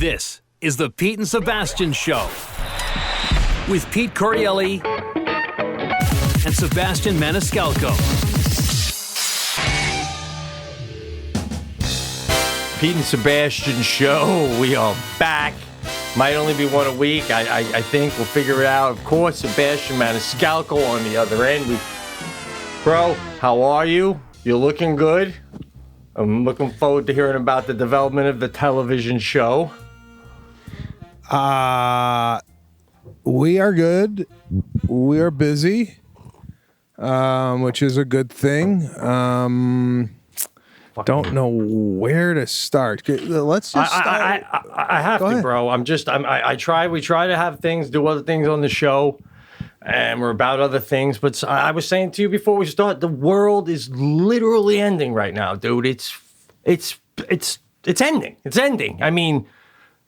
This is the Pete and Sebastian Show with Pete Corielli and Sebastian Maniscalco. Pete and Sebastian Show. We are back. Might only be one a week. I think we'll figure it out. Of course, Sebastian Maniscalco on the other end. Bro, how are you? You're looking good. I'm looking forward to hearing about the development of the television show. We are good. We are busy, which is a good thing. Don't know where to start. Let's just start. I have to, bro. We try to have things, do other things on the show, and we're about other things. But I was saying to you before we start, the world is literally ending right now, dude. It's ending. It's ending. I mean,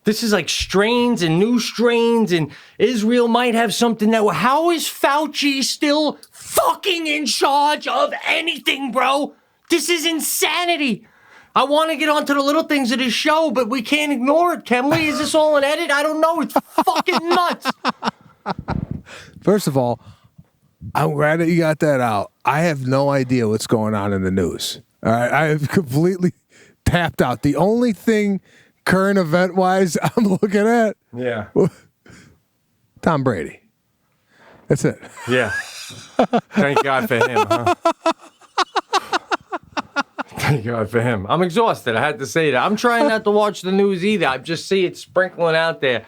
this is like strains and new strains, and Israel might have something that. How is Fauci still fucking in charge of anything, bro? This is insanity. I want to get onto the little things of this show, but we can't ignore it, can we? Is this all an edit? I don't know. It's fucking nuts. First of all, I'm glad that you got that out. I have no idea what's going on in the news. All right, I have completely tapped out. The only thing current event-wise I'm looking at, Tom Brady. That's it. Yeah. Thank God for him, huh? Thank God for him. I'm exhausted. I had to say that. I'm trying not to watch the news either. I just see it sprinkling out there.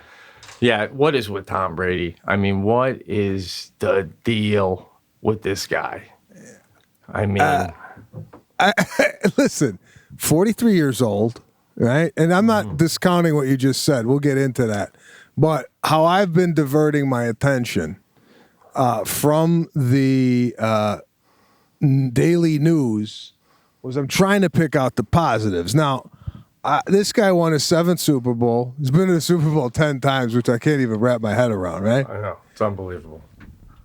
Yeah, what is with Tom Brady? I mean, what is the deal with this guy? I mean... listen, 43 years old, right? And I'm not discounting what you just said. We'll get into that. But how I've been diverting my attention from the daily news was I'm trying to pick out the positives. Now, this guy won his 7th Super Bowl. He's been to the Super Bowl 10 times, which I can't even wrap my head around, right? I know. It's unbelievable.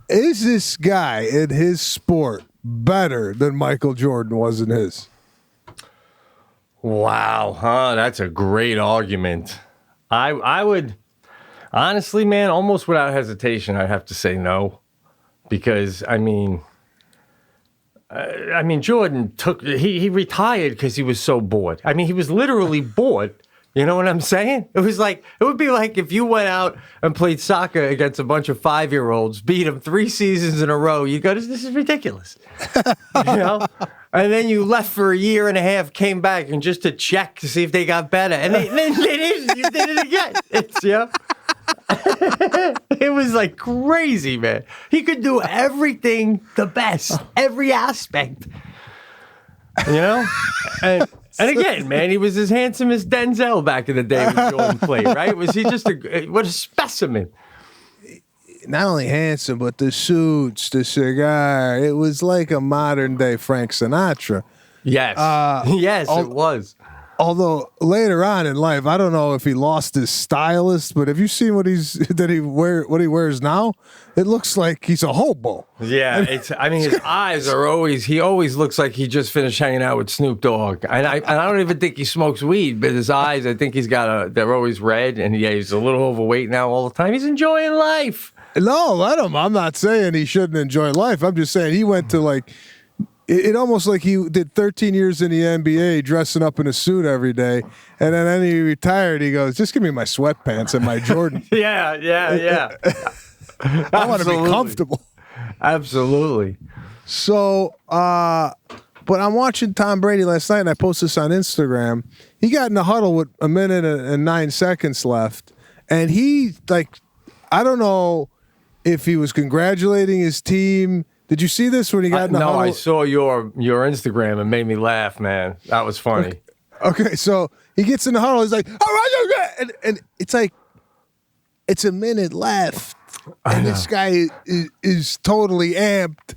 Is this guy in his sport better than Michael Jordan was in his? Wow, huh? That's a great argument. I would, honestly, man, almost without hesitation, I'd have to say no. Because, I mean, Jordan he retired because he was so bored. I mean, he was literally bored. You know what I'm saying? It would be like if you went out and played soccer against a bunch of 5-year-olds, beat them 3 seasons in a row. You go, this is ridiculous. You know? And then you left for a year and a half, came back and just to check to see if they got better. And then you did it again. It was like crazy, man. He could do everything the best, every aspect. You know? And again, man, he was as handsome as Denzel back in the day when Jordan played, right? Was he just what a specimen? Not only handsome, but the suits, the cigar. It was like a modern day Frank Sinatra. Yes. It was. Although later on in life, I don't know if he lost his stylist, but have you seen what he wears now? It looks like he's a hobo. Yeah, his eyes are he always looks like he just finished hanging out with Snoop Dogg. And I don't even think he smokes weed, but his eyes, I think they're always red, and he's a little overweight now all the time. He's enjoying life. No, let him. I'm not saying he shouldn't enjoy life. I'm just saying he went to it almost like he did 13 years in the NBA dressing up in a suit every day. And then he retired. He goes, just give me my sweatpants and my Jordan. Yeah. I want to be comfortable. Absolutely. So, but I'm watching Tom Brady last night, and I posted this on Instagram. He got in the huddle with 1 minute and 9 seconds left. And he, I don't know if he was congratulating his team. Did you see this when he got in the huddle? No, I saw your Instagram and made me laugh, man. That was funny. Okay, so he gets in the huddle. He's like, all right, and it's like, it's 1 minute left. And this guy is totally amped.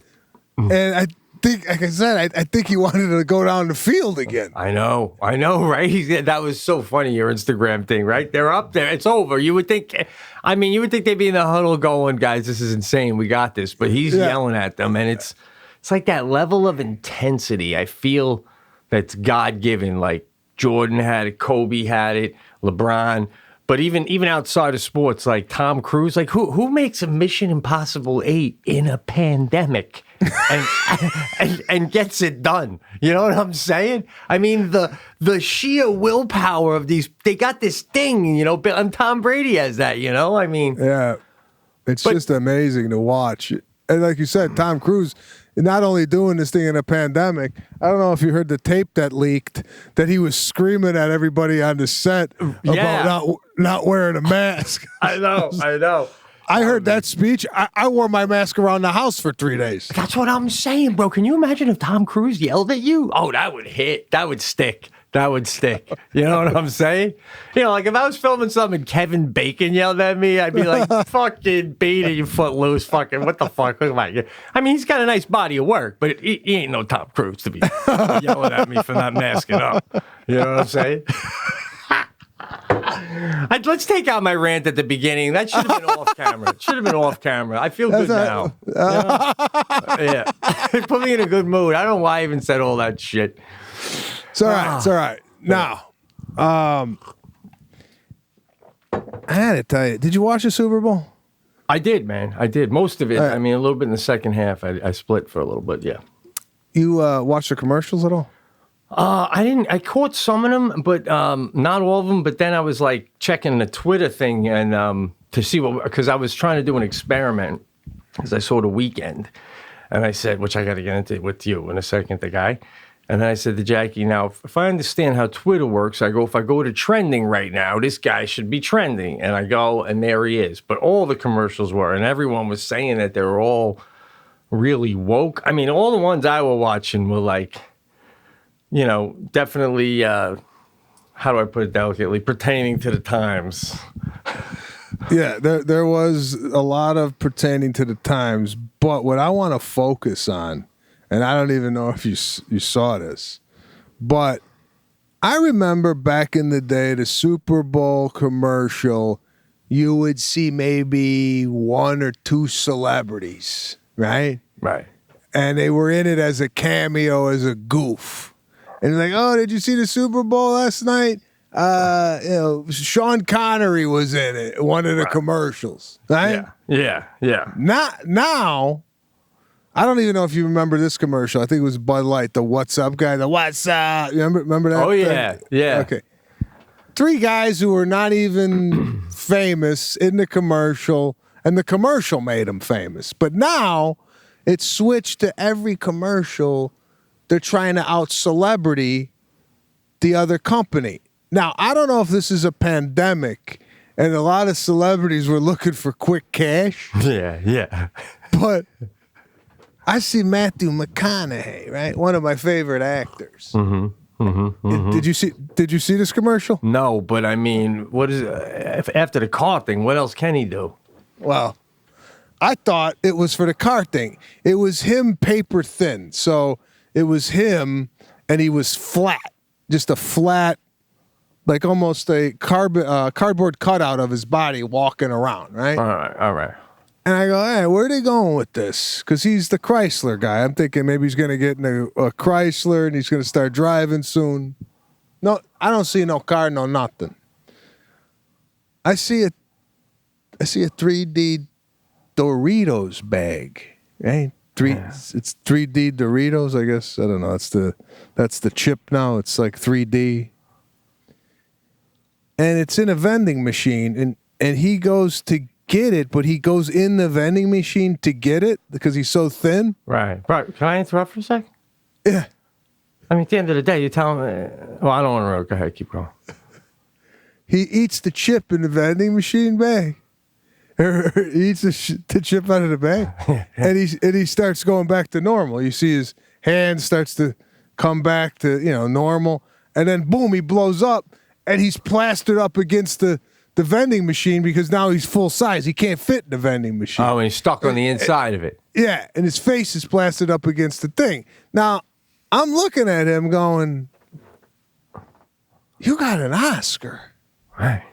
And I think, like I said, I think he wanted to go down the field again. I know, right? That was so funny, your Instagram thing, right? They're up there. It's over. You would think they'd be in the huddle going, guys, this is insane. We got this. But he's yelling at them. And it's like that level of intensity. I feel that's God-given. Like Jordan had it, Kobe had it, LeBron. But even outside of sports, like Tom Cruise, like who makes a Mission Impossible 8 in a pandemic and gets it done? You know what I'm saying? I mean, the sheer willpower of these, they got this thing, you know, and Tom Brady has that, you know? I mean, yeah, it's just amazing to watch. And like you said, Tom Cruise, not only doing this thing in a pandemic, I don't know if you heard the tape that leaked that he was screaming at everybody on the set about not wearing a mask. I know. I heard that speech. I wore my mask around the house for 3 days. That's what I'm saying, bro. Can you imagine if Tom Cruise yelled at you? Oh, that would hit. That would stick. That would stick. You know what I'm saying? You know, like if I was filming something and Kevin Bacon yelled at me, I'd be like, fucking beat it, you footloose, fucking, what the fuck? Look at you. I mean, he's got a nice body of work, but he ain't no Tom Cruise to be yelling at me for not masking up. You know what I'm saying? Let's take out my rant at the beginning. That should have been off camera. I feel good now. Yeah. It put me in a good mood. I don't know why I even said all that shit. It's all right. It's all right. Now, I had to tell you, did you watch the Super Bowl? I did, man. I did. Most of it. I mean, a little bit in the second half. I split for a little bit, yeah. You watched the commercials at all? I didn't. I caught some of them, but not all of them. But then I was like checking the Twitter thing and to see because I was trying to do an experiment because I saw the Weeknd, and I said, which I got to get into with you in a second, the guy. And then I said to Jackie, now, if I understand how Twitter works, if I go to trending right now, this guy should be trending. And I go, and there he is. But all the commercials were, and everyone was saying that they were all really woke. I mean, all the ones I were watching were like, you know, definitely, how do I put it delicately, pertaining to the times. Yeah, there was a lot of pertaining to the times. But what I want to focus on, and I don't even know if you saw this, but I remember back in the day, the Super Bowl commercial, you would see maybe 1 or 2 celebrities, right? Right. And they were in it as a cameo, as a goof. And like, oh, did you see the Super Bowl last night? You know, Sean Connery was in it, one of the commercials, right? Yeah. Now, I don't even know if you remember this commercial. I think it was Bud Light, the "What's Up" guy. The "What's Up"? You remember that? Oh yeah, thing? yeah. Okay. 3 guys who were not even famous in the commercial, and the commercial made them famous. But now it's switched to every commercial. They're trying to out-celebrity the other company. Now, I don't know if this is a pandemic and a lot of celebrities were looking for quick cash. Yeah. But I see Matthew McConaughey, right? One of my favorite actors. Did you see this commercial? No, but I mean, what is it? After the car thing, what else can he do? Well, I thought it was for the car thing. It was him paper thin. So it was him and he was flat. Just a flat, like almost a cardboard cutout of his body walking around, right? All right. And I go, hey, where are they going with this? Because he's the Chrysler guy. I'm thinking maybe he's going to get in a Chrysler and he's going to start driving soon. No, I don't see no car, no nothing. I see a 3D Doritos bag, right? It's 3D Doritos, I guess. I don't know. That's the chip now. It's like 3D. And it's in a vending machine, and he goes to get it, but he goes in the vending machine to get it because he's so thin. Right. Can I interrupt for a sec? Yeah. I mean, at the end of the day, you tell him, well, I don't want to. Go ahead, keep going. He eats the chip in the vending machine bag. He eats the chip out of the bag, and he starts going back to normal. You see his hand starts to come back to normal, and then boom, he blows up, and he's plastered up against the vending machine because now he's full size. He can't fit in the vending machine. Oh, and he's stuck on the inside of it. Yeah, and his face is plastered up against the thing. Now, I'm looking at him going, you got an Oscar. Right.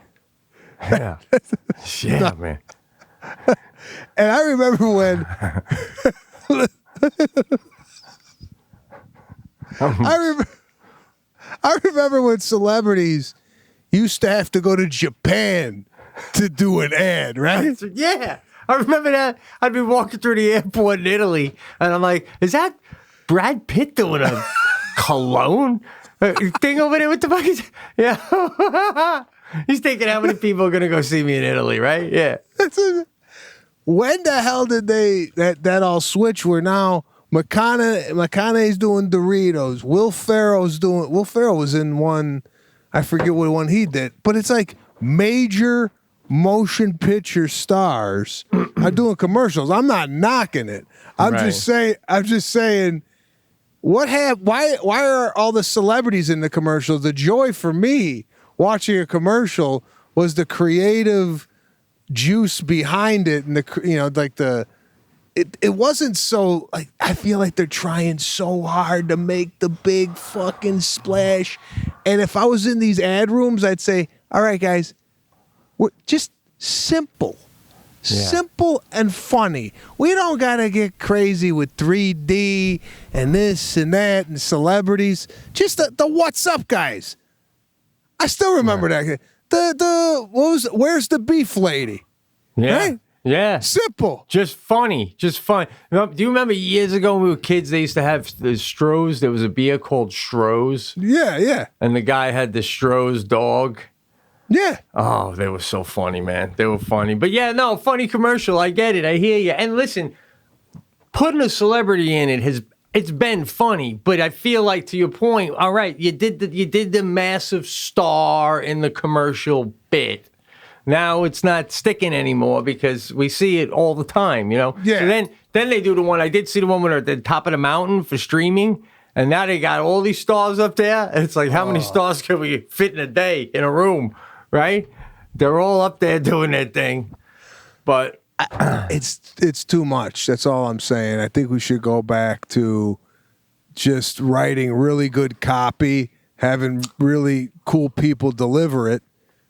Yeah. Yeah, man. And I remember when I remember when celebrities used to have to go to Japan to do an ad, right? Yeah. I remember that. I'd be walking through the airport in Italy, and I'm like, is that Brad Pitt doing a cologne thing over there? What the fuck is it? Yeah. He's thinking how many people are going to go see me in Italy, right? Yeah. When the hell did that all switch where now McConaughey's doing Doritos, Will Ferrell was in one, I forget what one he did, but it's like major motion picture stars are doing commercials. I'm not knocking it. I'm just saying why are all the celebrities in the commercials? The joy for me watching a commercial was the creative juice behind it, and it wasn't so like, I feel like they're trying so hard to make the big fucking splash. And if I was in these ad rooms, I'd say, all right, guys, we're just simple and funny. We don't gotta get crazy with 3D and this and that and celebrities. Just the what's up guys. I still remember that. Where's the beef lady? Yeah. Right? Yeah. Simple. Just funny. Just fun. Do you remember years ago when we were kids, they used to have the Strohs? There was a beer called Strohs. Yeah. And the guy had the Strohs dog. Yeah. Oh, they were so funny, man. They were funny. But yeah, no, funny commercial. I get it. I hear you. And listen, putting a celebrity in it's been funny, but I feel like, to your point, all right, you did the massive star in the commercial bit. Now it's not sticking anymore because we see it all the time, you know? Yeah. So then they do the one, I did see the one where they're at the top of the mountain for streaming, and now they got all these stars up there. And it's like, how many stars can we fit in a day in a room, right? They're all up there doing their thing. But it's too much. That's all I'm saying. I think we should go back to just writing really good copy, having really cool people deliver it,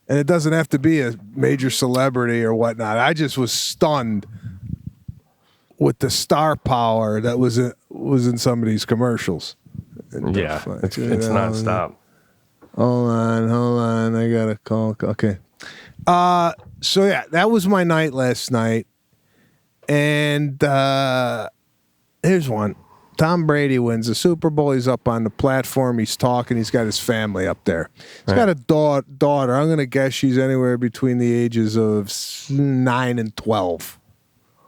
and it doesn't have to be a major celebrity or whatnot. I just was stunned with the star power that was in some of these commercials. yeah, it's nonstop. Hold on. I got a call. Okay. So yeah, that was my night last night. And here's one. Tom Brady wins the Super Bowl. He's up on the platform. He's talking. He's got his family up there. He's got a daughter. I'm going to guess she's anywhere between the ages of 9 and 12.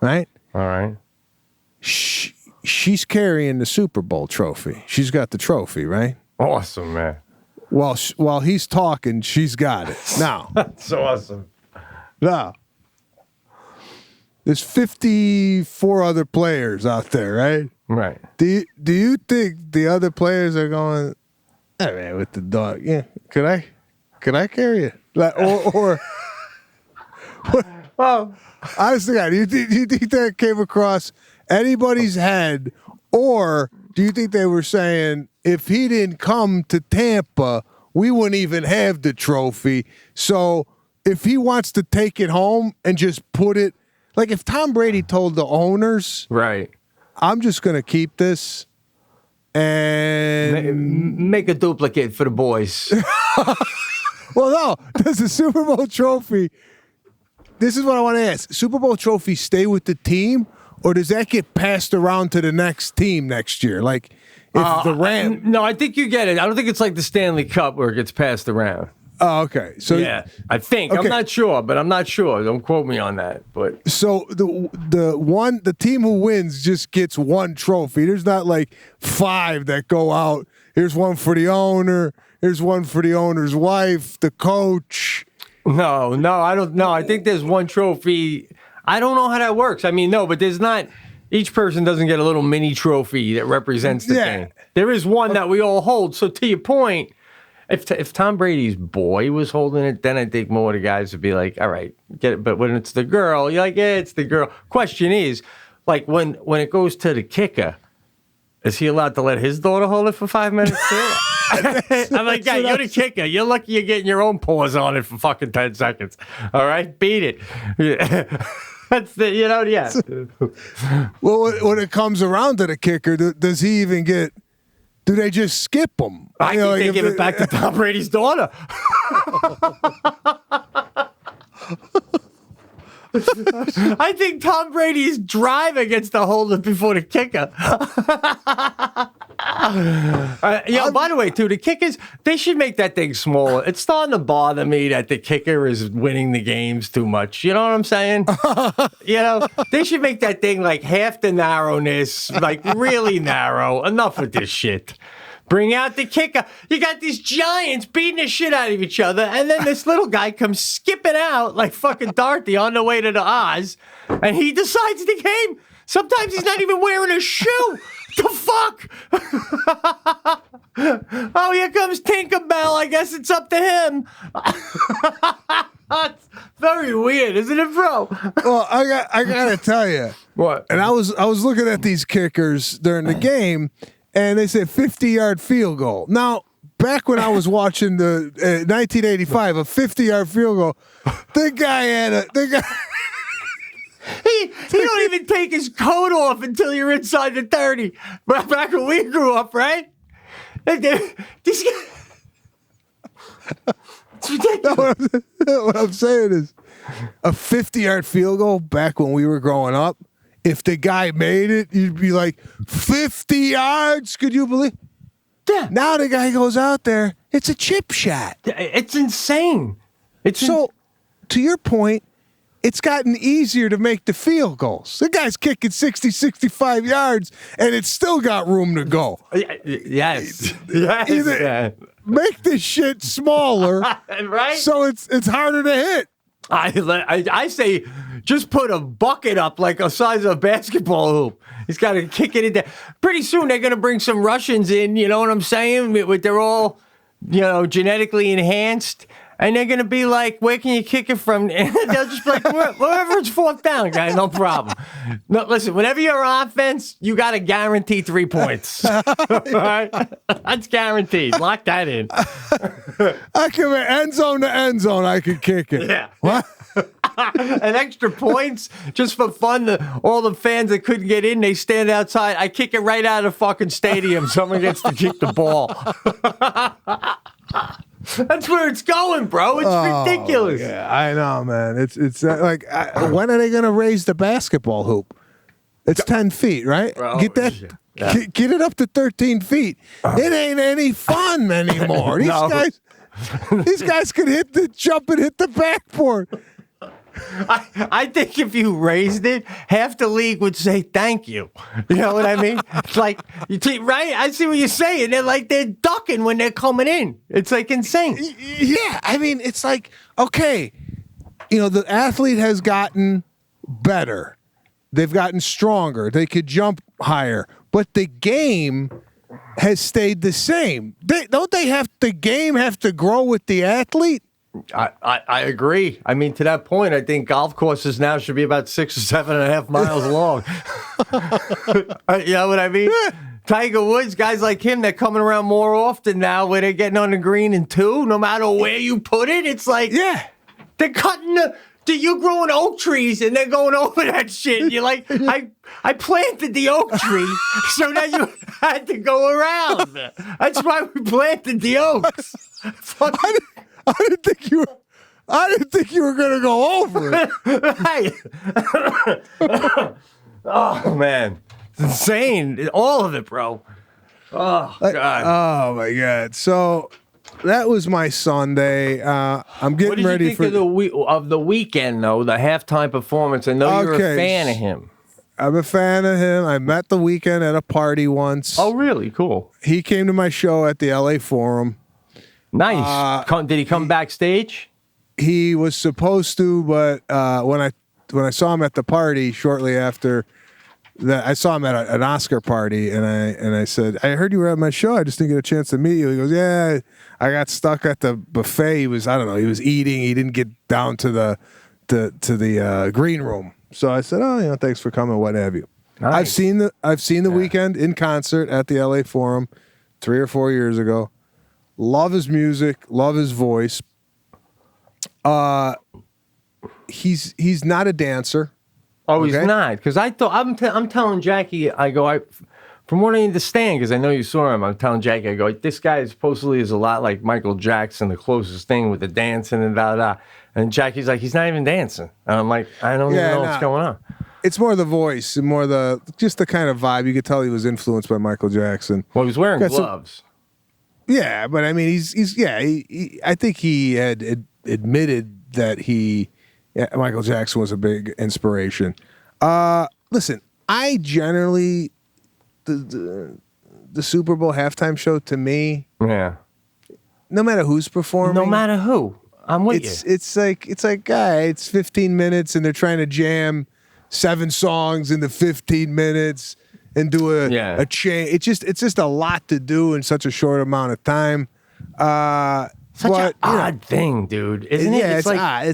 Right? All right. She's carrying the Super Bowl trophy. She's got the trophy, right? Awesome, man. While he's talking, she's got it. Now. That's awesome. Now. There's 54 other players out there, right? Right. Do you think the other players are going, hey man, with the dog? Yeah, could I carry it? Like, or well, honestly, do you think that came across anybody's head, or do you think they were saying if he didn't come to Tampa, we wouldn't even have the trophy? So if he wants to take it home and just put it, like if Tom Brady told the owners, right, I'm just going to keep this and make a duplicate for the boys. Well, no, does the Super Bowl trophy, this is what I want to ask. Super Bowl trophy stay with the team, or does that get passed around to the next team next year? Like if the Rams. No, I think you get it. I don't think it's like the Stanley Cup where it gets passed around. Oh, okay. So yeah, I think. Okay. I'm not sure, but I'm not sure. Don't quote me on that. But so the team who wins just gets one trophy. There's not like 5 that go out. Here's one for the owner. Here's one for the owner's wife, the coach. No, I don't know. I think there's one trophy. I don't know how that works. I mean, no, but there's not. Each person doesn't get a little mini trophy that represents the thing. There is one that we all hold. So to your point, if Tom Brady's boy was holding it, then I think more of the guys would be like, all right, get it. But when it's the girl, you're like, yeah, it's the girl. Question is, like when it goes to the kicker, is he allowed to let his daughter hold it for 5 minutes too? I'm like, yeah, you're the kicker. You're lucky you're getting your own paws on it for fucking 10 seconds. All right, beat it. Yeah. That's the, yeah. Well, when it comes around to the kicker, does he even get? Do they just skip him? I think they give it back to Tom Brady's daughter. I think Tom Brady's driving against the holder before the kicker. By the way, too, the kickers, they should make that thing smaller. It's starting to bother me that the kicker is winning the games too much. You know what I'm saying? They should make that thing like half the narrowness, like really narrow. Enough with this shit. Bring out the kicker. You got these giants beating the shit out of each other, and then this little guy comes skipping out like fucking Dorothy on the way to the Oz, and he decides the game. Sometimes he's not even wearing a shoe. The fuck? Oh, here comes Tinkerbell. I guess it's up to him. It's very weird, isn't it, bro? Well, I gotta tell you What? And I was looking at these kickers during the game, and they said 50-yard field goal. Now, back when I was watching the 1985, a 50-yard field goal, the guy had a He don't even take his coat off until you're inside the 30. But back when we grew up, right? These guys, it's ridiculous. What I'm saying is, a 50-yard field goal back when we were growing up, if the guy made it, you'd be like, 50 yards? Could you believe? Yeah. Now the guy goes out there, it's a chip shot. It's insane. To your point, it's gotten easier to make the field goals. The guy's kicking 60, 65 yards, and it's still got room to go. Yes. Make this shit smaller, right? so it's harder to hit. I say just put a bucket up like the size of a basketball hoop. He's got to kick it in there. Pretty soon they're going to bring some Russians in, you know what I'm saying? They're all, genetically enhanced. And they're going to be like, where can you kick it from? And they'll just be like, wherever it's fourth down, guy, no problem. No, listen, whenever you're offense, you got to guarantee 3 points. All right? That's guaranteed. Lock that in. I can end zone to end zone. I can kick it. Yeah. What? And extra points, just for fun. All the fans that couldn't get in, they stand outside. I kick it right out of the fucking stadium. Someone gets to kick the ball. That's where it's going, bro. It's ridiculous. Yeah, I know, man. It's like, when are they going to raise the basketball hoop? It's 10 feet, right? Bro, get that. yeah. Get it up to 13 feet. It ain't any fun anymore. These guys could jump and hit the backboard. I think if you raised it, half the league would say thank you. You know what I mean? It's like, right? I see what you're saying. They're ducking when they're coming in. It's like insane. Yeah, I mean, it's like, okay, the athlete has gotten better. They've gotten stronger. They could jump higher. But the game has stayed the same. The game have to grow with the athlete? I agree. I mean, to that point, I think golf courses now should be about 6 or 7.5 miles long. You know what I mean? Yeah. Tiger Woods, guys like him, they're coming around more often now where they're getting on the green in 2, no matter where you put it. It's like, yeah, they're cutting you're growing oak trees and they're going over that shit. And you're like, I planted the oak tree, so now you had to go around. That's why we planted the oaks. I didn't think you were going to go over it. Right. Oh, man. It's insane. All of it, bro. Oh, God. Oh, my God. So that was my Sunday. I'm getting ready for... What did you think of the Weeknd, though, the halftime performance? I know you're a fan of him. I'm a fan of him. I met the Weeknd at a party once. Oh, really? Cool. He came to my show at the LA Forum. Nice. Did he come backstage? He was supposed to, but when I saw him at the party shortly after that, I saw him at an Oscar party, and I said, I heard you were at my show. I just didn't get a chance to meet you. He goes, yeah, I got stuck at the buffet. He was eating. He didn't get down to the green room. So I said, oh, thanks for coming. What have you? Nice. I've seen the Weeknd in concert at the LA Forum 3 or 4 years ago. Love his music, love his voice. He's not a dancer. Oh, okay? He's not. Because I'm telling Jackie, I go, from what I understand, because I know you saw him, I'm telling Jackie, I go, this guy supposedly is a lot like Michael Jackson, the closest thing with the dancing and da-da. And Jackie's like, he's not even dancing. And I'm like, I don't even know what's going on. It's more the voice and more just the kind of vibe. You could tell he was influenced by Michael Jackson. Well, he was wearing gloves. Yeah, but I mean, I think he had admitted that Michael Jackson was a big inspiration. Listen, I generally, the Super Bowl halftime show to me, yeah, no matter who's performing, no matter who, I'm with you. It's like, it's 15 minutes and they're trying to jam 7 songs into 15 minutes and do a chain. It's just a lot to do in such a short amount of time. Such an odd thing, dude, isn't it? Yeah, it's odd.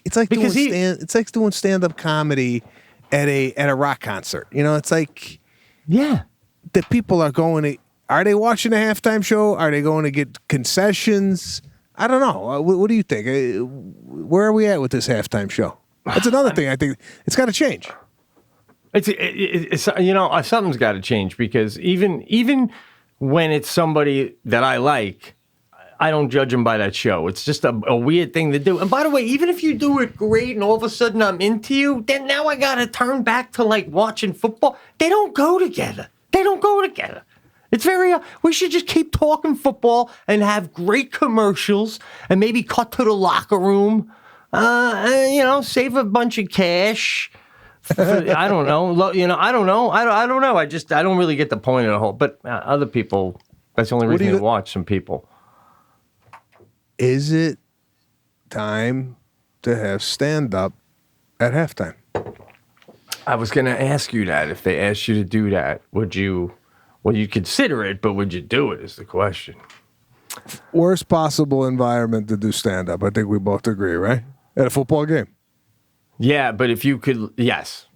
It's like doing stand-up comedy at a rock concert. You know, it's like, yeah, the people are going to. Are they watching a halftime show? Are they going to get concessions? I don't know. What do you think? Where are we at with this halftime show? That's another thing. I think it's got to change. It's something's got to change, because even when it's somebody that I like, I don't judge them by that show. It's just a weird thing to do. And by the way, even if you do it great and all of a sudden I'm into you, then now I got to turn back to like watching football. They don't go together. It's we should just keep talking football and have great commercials and maybe cut to the locker room. Save a bunch of cash. I don't know. I don't know. I don't know. I don't really get the point of the whole. But other people, that's the only reason they watch. Some people. Is it time to have stand-up at halftime? I was going to ask you that. If they asked you to do that, would you? Well, you consider it, but would you do it is the question. Worst possible environment to do stand-up. I think we both agree, right? At a football game. Yeah, but if you could, yes,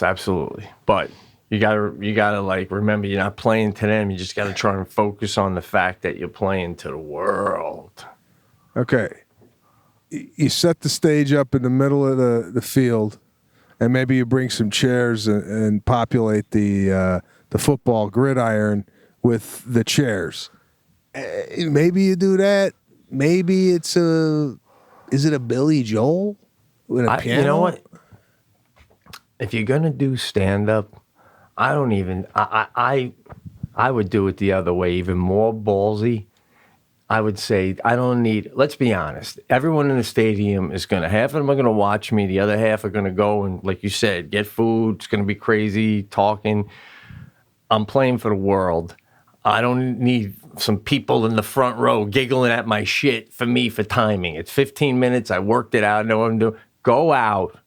absolutely. But you gotta like remember, you're not playing to them. You just gotta try and focus on the fact that you're playing to the world. Okay, you set the stage up in the middle of the field, and maybe you bring some chairs and populate the football gridiron with the chairs. Maybe you do that. Maybe is it a Billy Joel with a piano? You know what? If you're gonna do stand up, I would do it the other way, even more ballsy. I would say I don't need. Let's be honest. Everyone in the stadium is gonna. Half of them are gonna watch me. The other half are gonna go and, like you said, get food. It's gonna be crazy talking. I'm playing for the world. I don't need some people in the front row giggling at my shit for timing. It's 15 minutes. I worked it out. I know what I'm doing. Go out.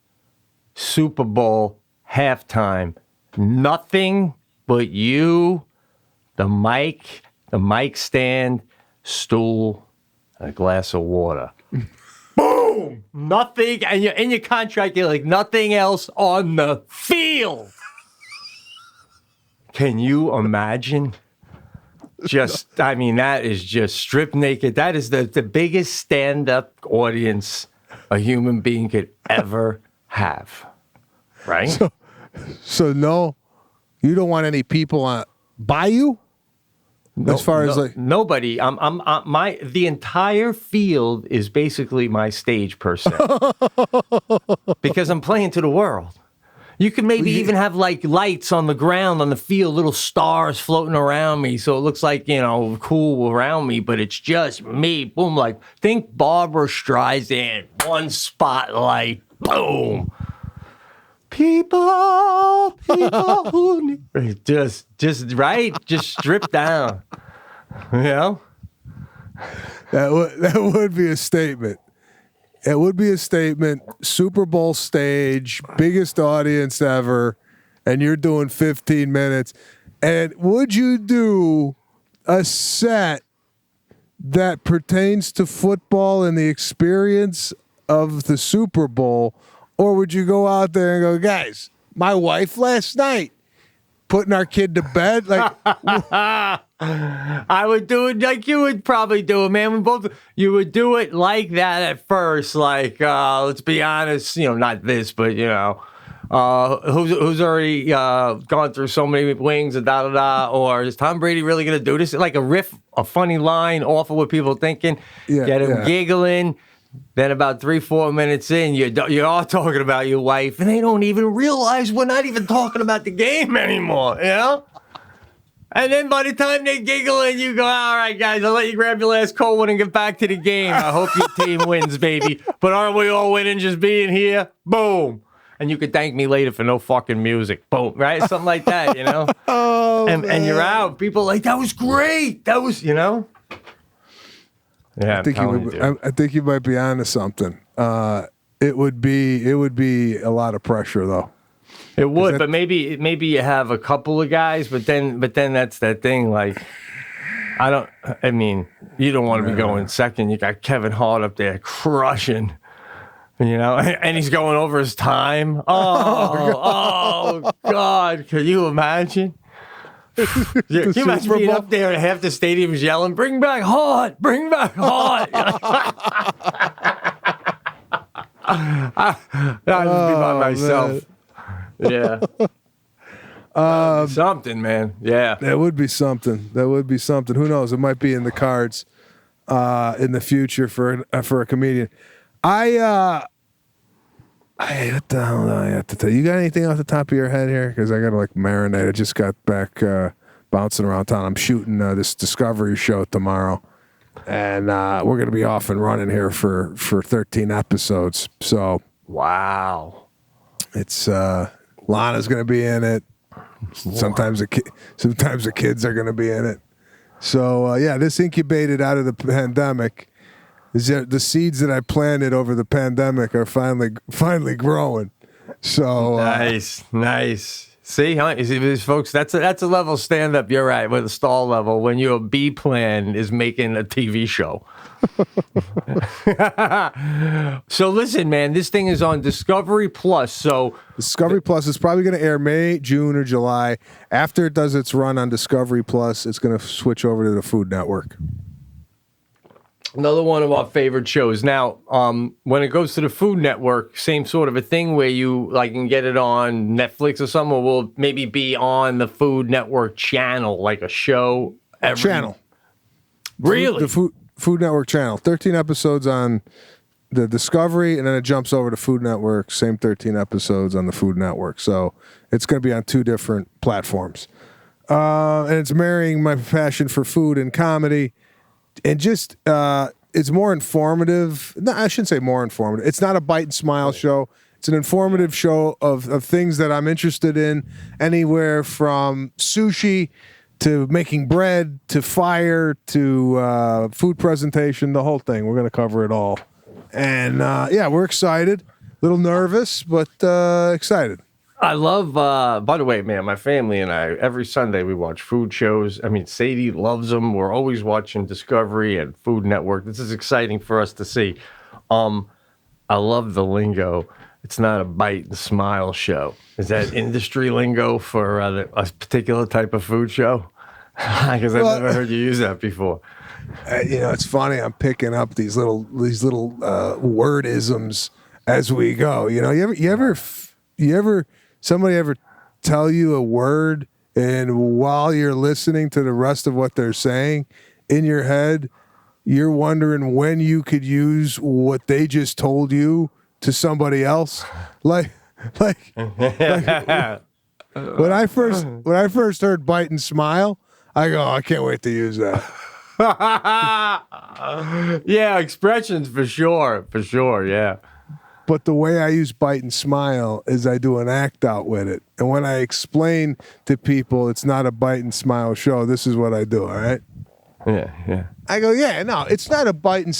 Super Bowl, halftime. Nothing but you, the mic stand, stool, and a glass of water. Boom! Nothing. And you're in your contract, you're like, nothing else on the field. Can you imagine? That is just stripped naked. That is the biggest stand-up audience a human being could ever have. Right? So no, you don't want any people by you? As far as like nobody. The entire field is basically my stage per se. Because I'm playing to the world. You could maybe even have like lights on the ground on the field, little stars floating around me, so it looks like, cool around me, but it's just me. Boom, like think Barbara Streisand, one spotlight, boom. People who need just strip down. That would be a statement. It would be a statement. Super Bowl stage, biggest audience ever, and you're doing 15 minutes. And would you do a set that pertains to football and the experience of the Super Bowl, or would you go out there and go, guys, my wife last night putting our kid to bed? Like, I would do it like you would probably do it, man. You would do it like that at first, like let's be honest, not this, but who's already gone through so many wings and da-da-da, or is Tom Brady really going to do this? Like a riff, a funny line, off of what people are thinking, get him giggling. Then about 3-4 minutes in, you're all talking about your wife, and they don't even realize we're not even talking about the game anymore, you know? And then by the time they giggle and you go, all right, guys, I'll let you grab your last cold one and get back to the game. I hope your team wins, baby. But aren't we all winning just being here? Boom. And you could thank me later for no fucking music. Boom. Right? Something like that, you know? And you're out. People are like, that was great. That was, you know? Yeah, I think you might be onto something. It would be a lot of pressure, though. It would, but maybe you have a couple of guys, but then that's that thing. Like, I mean, you don't want to be going second. You got Kevin Hart up there crushing, you know, and he's going over his time. Oh God! Can you imagine? Can you imagine being up there and half the stadium's yelling, "Bring back Hart! Bring back Hart!" I'd just be by myself. Man. Yeah. Something, man. Yeah. That would be something. Who knows? It might be in the cards in the future for a comedian. What the hell do I have to tell you? You got anything off the top of your head here? Because I got to like marinate. I just got back bouncing around town. I'm shooting this Discovery show tomorrow. And we're going to be off and running here for 13 episodes. So. Wow. It's Lana's going to be in it. Sometimes the kids are going to be in it. So this incubated out of the pandemic is that the seeds that I planted over the pandemic are finally growing. So nice. See, huh? You see these folks? That's a level stand up. You're right, with a stall level when your B plan is making a TV show. So listen, man, this thing is on Discovery Plus. So Discovery Plus is probably going to air May, June, or July. After it does its run on Discovery Plus, it's going to switch over to the Food Network. Another one of our favorite shows. Now, when it goes to the Food Network, same sort of a thing where you can get it on Netflix or something, or will maybe be on the Food Network channel, like a show channel. Really? The Food Network channel. 13 episodes on the Discovery, and then it jumps over to Food Network. Same 13 episodes on the Food Network. So it's going to be on 2 different platforms. And it's marrying my passion for food and comedy. And just, it's more informative. No, I shouldn't say more informative. It's not a bite and smile show. It's an informative show of things that I'm interested in, anywhere from sushi to making bread to fire to food presentation, the whole thing. We're going to cover it all. And, we're excited. A little nervous, but excited. I love, by the way, man, my family and I, every Sunday we watch food shows. I mean, Sadie loves them. We're always watching Discovery and Food Network. This is exciting for us to see. I love the lingo. It's not a bite and smile show. Is that industry lingo for a particular type of food show? Because I've never heard you use that before. It's funny. I'm picking up these little wordisms as we go. You ever somebody ever tell you a word, and while you're listening to the rest of what they're saying, in your head, you're wondering when you could use what they just told you to somebody else? Like when I first heard bite and smile, I go, I can't wait to use that. Yeah, expressions for sure, yeah. But the way I use bite and smile is I do an act out with it. And when I explain to people it's not a bite and smile show, this is what I do, all right? Yeah. I go, no, it's not a bite and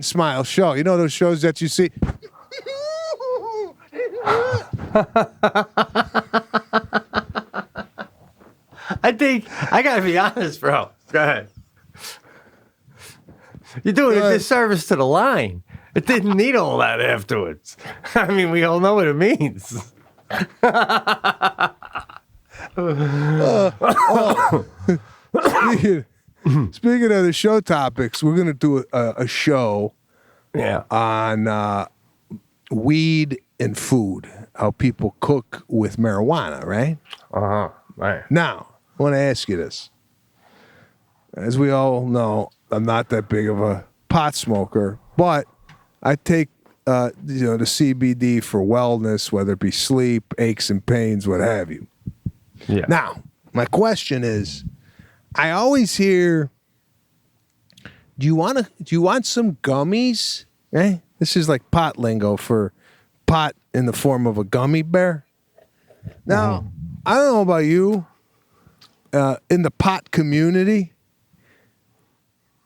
smile show. You know those shows that you see? I think I gotta be honest, bro. Go ahead. You're doing a disservice to the line. It didn't need all that afterwards. I mean, we all know what it means. Speaking of the show topics, we're going to do a show on weed and food. how people cook with marijuana, right? Right. Now, I want to ask you this. As we all know, I'm not that big of a pot smoker, but I take the CBD for wellness, whether it be sleep, aches and pains, what have you. Yeah. Now, my question is, I always hear, do you want some gummies? Right? This is like pot lingo for pot in the form of a gummy bear. Now, I don't know about you in the pot community,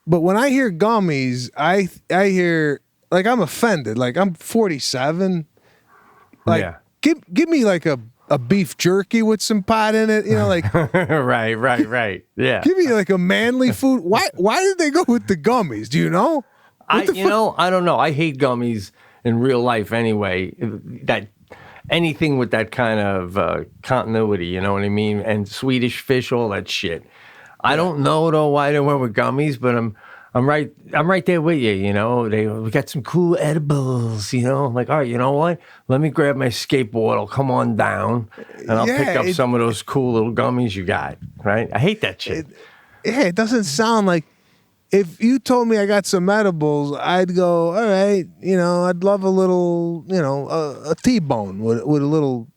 but when I hear gummies, I hear, like, I'm offended. Like, I'm 47. Like, give me like a beef jerky with some pot in it, like right. Yeah. give me like a manly food. Why did they go with the gummies? Do you know? I don't know. I hate gummies in real life anyway. That anything with that kind of continuity, you know what I mean? And Swedish fish, all that shit. I don't know though why they went with gummies, but I'm right there with you. We got some cool edibles, I'm like, all right, you know what? Let me grab my skateboard. I'll come on down and I'll pick up some of those cool little gummies you got, right? I hate that shit. It doesn't sound like, if you told me I got some edibles, I'd go, all right, I'd love a little, a T-bone with a little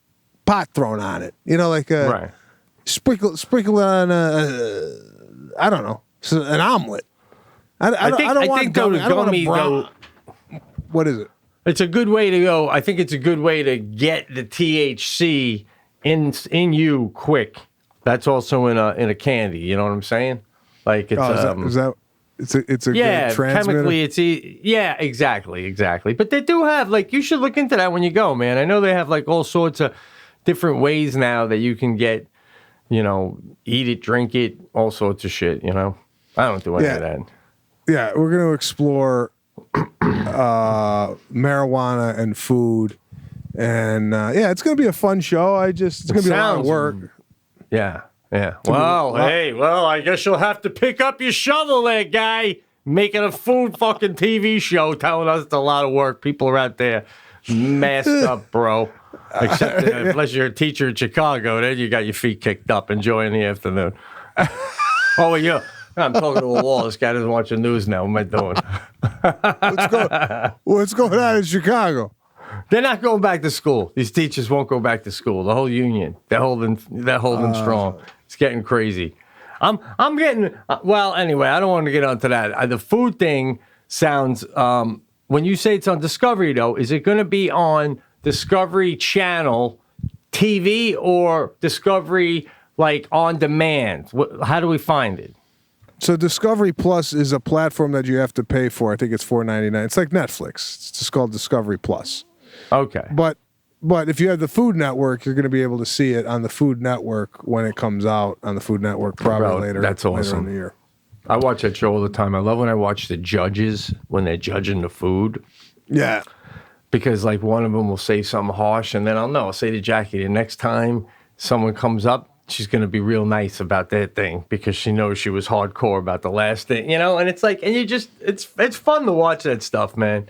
pot thrown on it. Like a right. sprinkle it on I don't know, an omelet. I don't want gummy. What is it? It's a good way to go. I think it's a good way to get the THC in you quick. That's also in a candy. You know what I'm saying? Like it's it's a good transmitter? Chemically exactly. But they do have, like, you should look into that when you go, man. I know they have like all sorts of different ways now that you can get, eat it, drink it, all sorts of shit. I don't do any of that. Yeah, we're going to explore marijuana and food. And it's going to be a fun show. It's going to be a lot of work. Yeah. Well, I guess you'll have to pick up your shovel there, guy. Making a food fucking TV show, telling us it's a lot of work. People are out there messed up, bro. Except unless you're a teacher in Chicago, then you got your feet kicked up, enjoying the afternoon. I'm talking to a wall. This guy doesn't watch the news now. What am I doing? What's going on in Chicago? They're not going back to school. These teachers won't go back to school. The whole union, they're holding strong. It's getting crazy. I'm getting anyway. I don't want to get onto that. The food thing sounds. When you say it's on Discovery, though, is it going to be on Discovery Channel TV or Discovery like on demand? How do we find it? So Discovery Plus is a platform that you have to pay for. I think it's $4.99. It's like Netflix. It's just called Discovery Plus. Okay. But if you have the Food Network, you're going to be able to see it on the Food Network when it comes out on the Food Network later. That's awesome. Later in the year. I watch that show all the time. I love when I watch the judges when they're judging the food. Yeah. Because like one of them will say something harsh, and then I'll say to Jackie, the next time someone comes up, she's going to be real nice about that thing because she knows she was hardcore about the last thing, and it's like, and you just, it's fun to watch that stuff, man.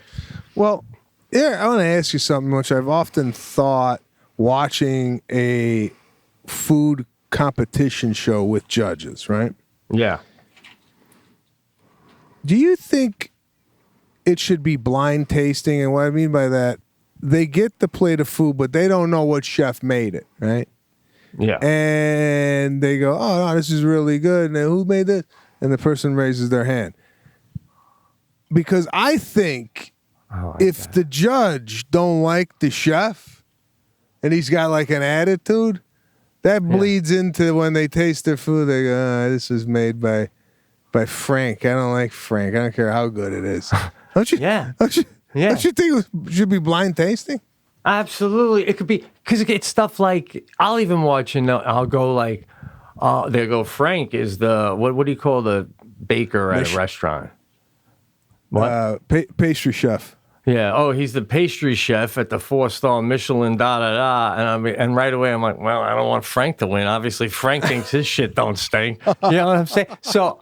Well, yeah, I want to ask you something, which I've often thought watching a food competition show with judges, right? Yeah. Do you think it should be blind tasting? And what I mean by that, they get the plate of food, but they don't know what chef made it, right? Yeah. And they go, oh, no, this is really good. And who made this? And the person raises their hand. Because I think if the judge don't like the chef and he's got like an attitude, that bleeds into when they taste their food. They go, this is made by Frank. I don't like Frank. I don't care how good it is. Don't you? Yeah. Don't you think it should be blind tasting? Absolutely. It could be, because it's stuff like, I'll even watch and I'll go like, there go Frank is the, what do you call the baker at a restaurant? What? Pastry chef. Yeah. Oh, he's the pastry chef at the 4-star Michelin, And right away I'm like, well, I don't want Frank to win. Obviously, Frank thinks his shit don't stink. You know what I'm saying? So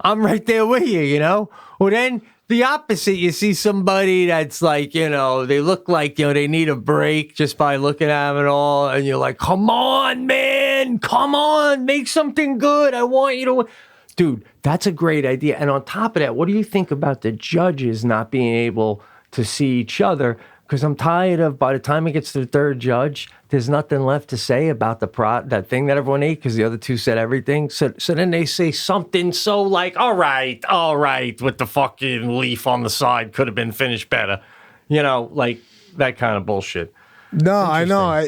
I'm right there with you, you know? Well, then the opposite, you see somebody that's like, you know, they look like, you know, they need a break just by looking at them and all. And you're like, come on, man, come on, make something good. I want you to win. Dude, that's a great idea. And on top of that, what do you think about the judges not being able to see each other? Because I'm tired of, by the time it gets to the third judge, there's nothing left to say about that thing that everyone ate because the other two said everything. So then they say something so like, all right, with the fucking leaf on the side could have been finished better. You know, like that kind of bullshit. No, I know.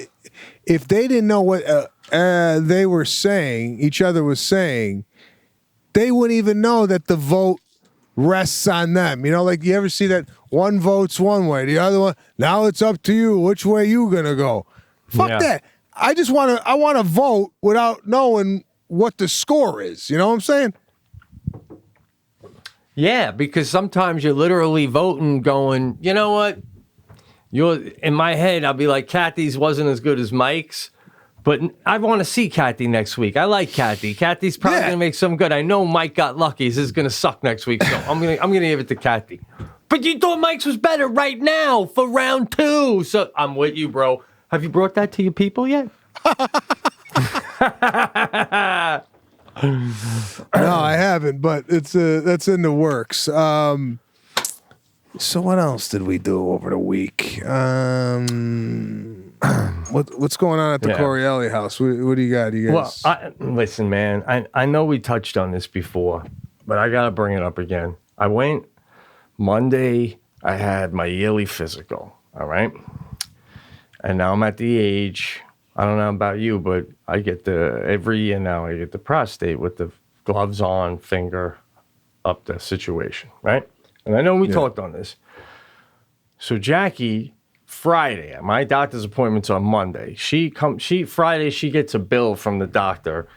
If they didn't know what they were saying, each other was saying, they wouldn't even know that the vote rests on them. You know, like you ever see that one vote's one way, the other one, now it's up to you. Which way you gonna go? Fuck that. I want to vote without knowing what the score is. You know what I'm saying? Yeah, because sometimes you're literally voting going, you know what? In my head, I'll be like, Kathy's wasn't as good as Mike's. But I want to see Kathy next week. I like Kathy. Kathy's probably going to make some good. I know Mike got lucky. This is going to suck next week. So I'm going to give it to Kathy. But you thought Mike's was better right now for round 2. So I'm with you, bro. Have you brought that to your people yet? No, I haven't, but that's in the works. So what else did we do over the week? What's going on at the Corielli house? What do you got? You guys? Well, listen, man. I know we touched on this before, but I gotta bring it up again. I went Monday. I had my yearly physical. All right, and now I'm at the age. I don't know about you, but I get every year now. I get the prostate with the gloves on, finger up the situation, right? And I know we talked on this. So Jackie. Friday. My doctor's appointment's on Monday. Friday she gets a bill from the doctor,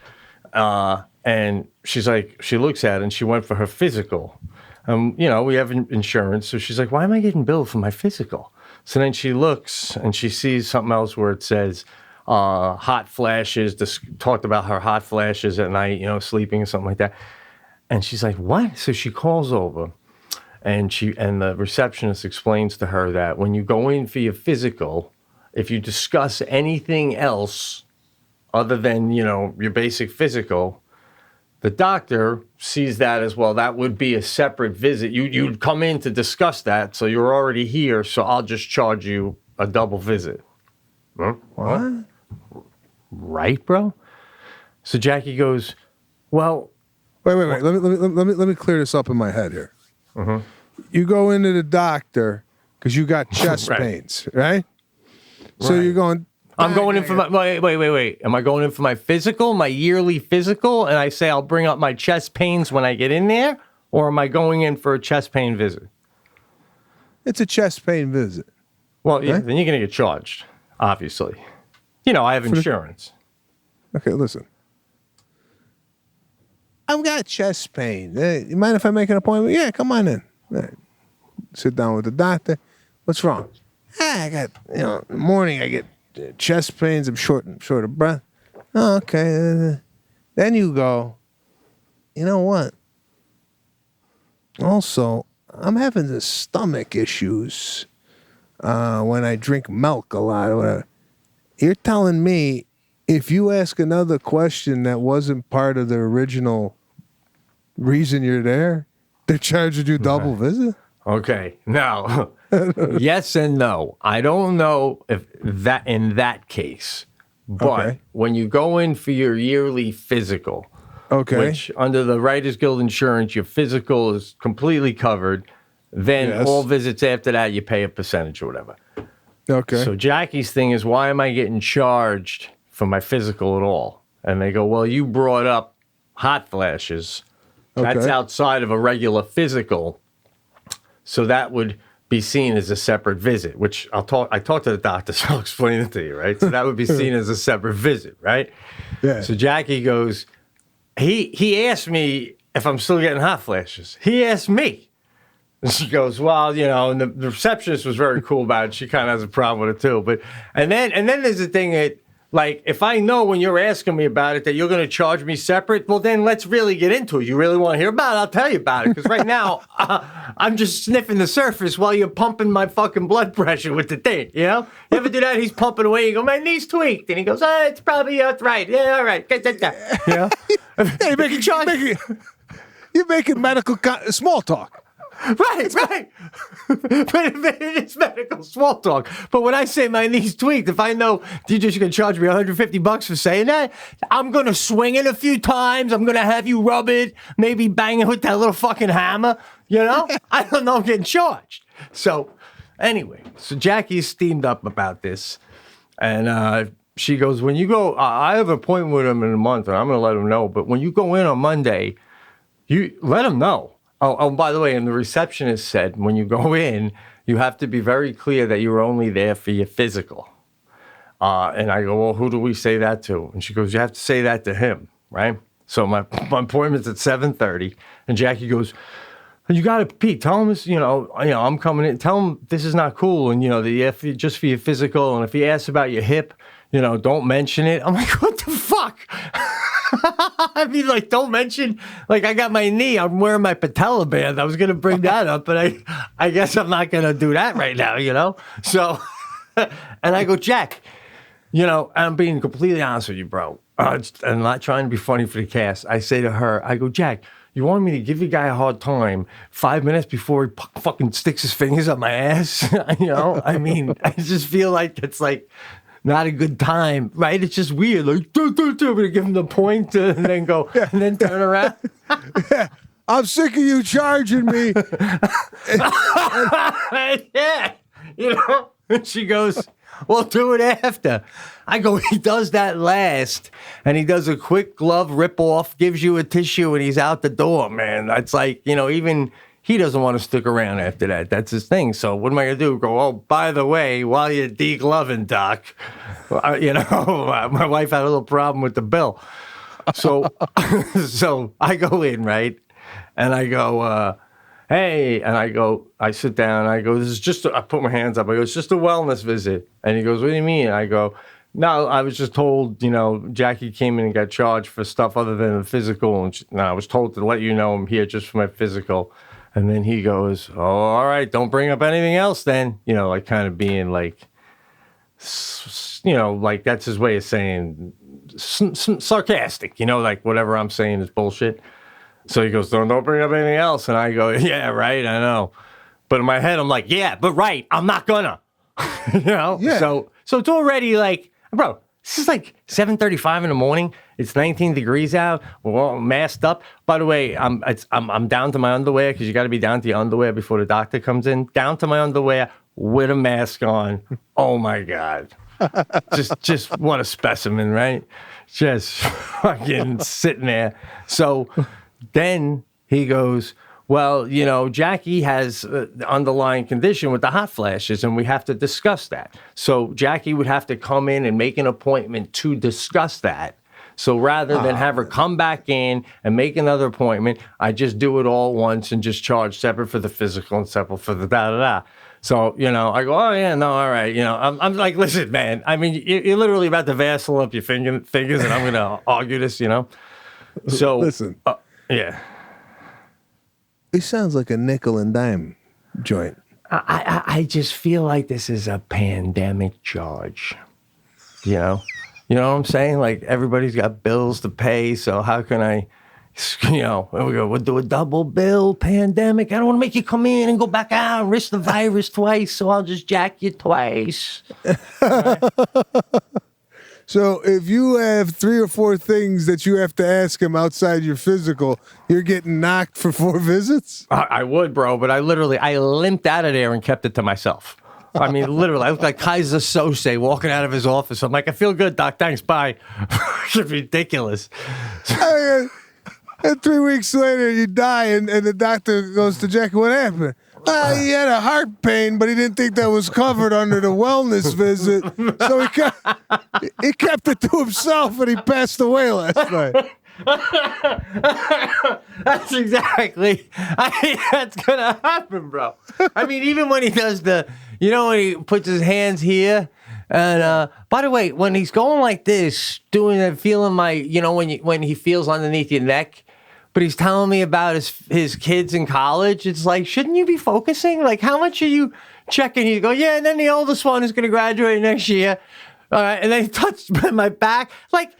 and she's like, she looks at it and she went for her physical. You know, we have insurance, so she's like, why am I getting billed for my physical? So then she looks and she sees something else where it says hot flashes. Talked about her hot flashes at night, you know, sleeping or something like that. And she's like, what? So she calls over. And the receptionist explains to her that when you go in for your physical, if you discuss anything else other than, you know, your basic physical, the doctor sees that as well. That would be a separate visit. You'd come in to discuss that, so you're already here, so I'll just charge you a double visit. Huh? What? Right, bro? So Jackie goes, well... Wait. Let me clear this up in my head here. Mm-hmm. You go into the doctor because you got chest pains, right? So you're going. I'm going in for my wait. Am I going in for my physical, my yearly physical, and I say I'll bring up my chest pains when I get in there, or am I going in for a chest pain visit? It's a chest pain visit. Well, yeah, then you're gonna get charged, obviously. You know, I have insurance. Okay, listen. I've got chest pain. You mind if I make an appointment? Yeah, come on in. Right. Sit down with the doctor. What's wrong? I got, in the morning I get chest pains. I'm short of breath. Oh, okay. Then you go, you know what? Also, I'm having the stomach issues when I drink milk a lot or whatever. You're telling me if you ask another question that wasn't part of the original reason you're there, they're charging you double visit? Okay. Now, yes and no. I don't know if that in that case, but when you go in for your yearly physical, which under the Writers Guild insurance, your physical is completely covered, then all visits after that, you pay a percentage or whatever. Okay. So Jackie's thing is, why am I getting charged for my physical at all? And they go, well, you brought up hot flashes. That's outside of a regular physical. So that would be seen as a separate visit, which I talked to the doctor, so I'll explain it to you, right? So that would be seen as a separate visit, right? Yeah. So Jackie goes, he asked me if I'm still getting hot flashes. He asked me. And she goes, well, you know, and the receptionist was very cool about it. She kind of has a problem with it too. And then there's the thing that Like, if I know when you're asking me about it that you're going to charge me separate, well, then let's really get into it. You really want to hear about it? I'll tell you about it. Because right now, I'm just sniffing the surface while you're pumping my fucking blood pressure with the thing, you know? You ever do that? He's pumping away. You go, my knee's tweaked. And he goes, it's probably arthritis. Yeah, all right. Yeah. You're making medical small talk. Right. But it's medical small talk. But when I say my knee's tweaked, if I know you're just going to charge me $150 for saying that, I'm going to swing it a few times. I'm going to have you rub it, maybe bang it with that little fucking hammer. You know? I don't know I'm getting charged. So, anyway, Jackie's steamed up about this. And she goes, when you go, I have an appointment with him in a month, and I'm going to let him know. But when you go in on Monday, you let him know. Oh, by the way, and the receptionist said when you go in, you have to be very clear that you're only there for your physical. And I go, well, who do we say that to? And she goes, you have to say that to him, right? So my appointment's at 7:30, and Jackie goes, you got to, Pete, tell him this, I'm coming in. Tell him this is not cool, and, just for your physical, and if he asks about your hip, don't mention it. I'm like, what the fuck? I mean, like, don't mention, like, I got my knee. I'm wearing my patella band. I was going to bring that up, but I guess I'm not going to do that right now, So, and I go, Jack, I'm being completely honest with you, bro. I'm not trying to be funny for the cast. I say to her, I go, Jack, you want me to give the guy a hard time 5 minutes before he fucking sticks his fingers up my ass? I mean, I just feel like it's like, not a good time, right? It's just weird. Like, to give him the point and then go, and then turn around. Yeah. I'm sick of you charging me. Yeah. And she goes, well, do it after. I go, he does that last, and he does a quick glove rip off, gives you a tissue, and he's out the door, man. That's like, even he doesn't want to stick around after that. That's his thing. So what am I going to do? Go, oh, by the way, while you're degloving, Doc, my wife had a little problem with the bill. So I go in, right? And I go, hey, and I sit down, and I go, I put my hands up. I go, it's just a wellness visit. And he goes, what do you mean? I go, no, I was just told, Jackie came in and got charged for stuff other than the physical. And I was told to let you know I'm here just for my physical. And then he goes, oh, all right, don't bring up anything else then. Like kind of being like, like that's his way of saying sarcastic, like whatever I'm saying is bullshit. So he goes, don't bring up anything else. And I go, yeah, right, I know. But in my head, I'm like, yeah, but right, I'm not gonna. Yeah. So it's already like, bro, this is like 7:35 in the morning. It's 19 degrees out. We're all masked up. By the way, I'm down to my underwear because you got to be down to your underwear before the doctor comes in. Down to my underwear with a mask on. Oh my God. Just what a specimen, right? Just fucking sitting there. So then he goes, well, Jackie has the underlying condition with the hot flashes, and we have to discuss that. So Jackie would have to come in and make an appointment to discuss that. So rather than have her come back in and make another appointment, I just do it all once and just charge separate for the physical and separate for the da-da-da. So, I go, oh, yeah, no, all right. I'm like, listen, man, I mean, you're literally about to vassal up your fingers, and I'm going to argue this, So, listen. Yeah. It sounds like a nickel and dime joint. I just feel like this is a pandemic charge. You know what I'm saying? Like everybody's got bills to pay, so how can I, we'll do a double bill pandemic. I don't want to make you come in and go back out and risk the virus twice, so I'll just jack you twice. Right? So if you have 3 or 4 things that you have to ask him outside your physical, you're getting knocked for 4 visits? I would, bro, but I limped out of there and kept it to myself. I mean, literally, I look like Kaiser Sose walking out of his office. I'm like, I feel good, Doc. Thanks, bye. It's ridiculous. And 3 weeks later, you die, and the doctor goes to Jackie, what happened? He had a heart pain, but he didn't think that was covered under the wellness visit. So he kept it to himself, and he passed away last night. That's exactly. That's going to happen, bro. I mean, even when he does when he puts his hands here, And by the way, when he's going like this, doing that, feeling my, when he feels underneath your neck, but he's telling me about his kids in college, it's like, shouldn't you be focusing? Like, how much are you checking? You go, yeah, and then the oldest one is going to graduate next year. All right, and then he touched my back. Like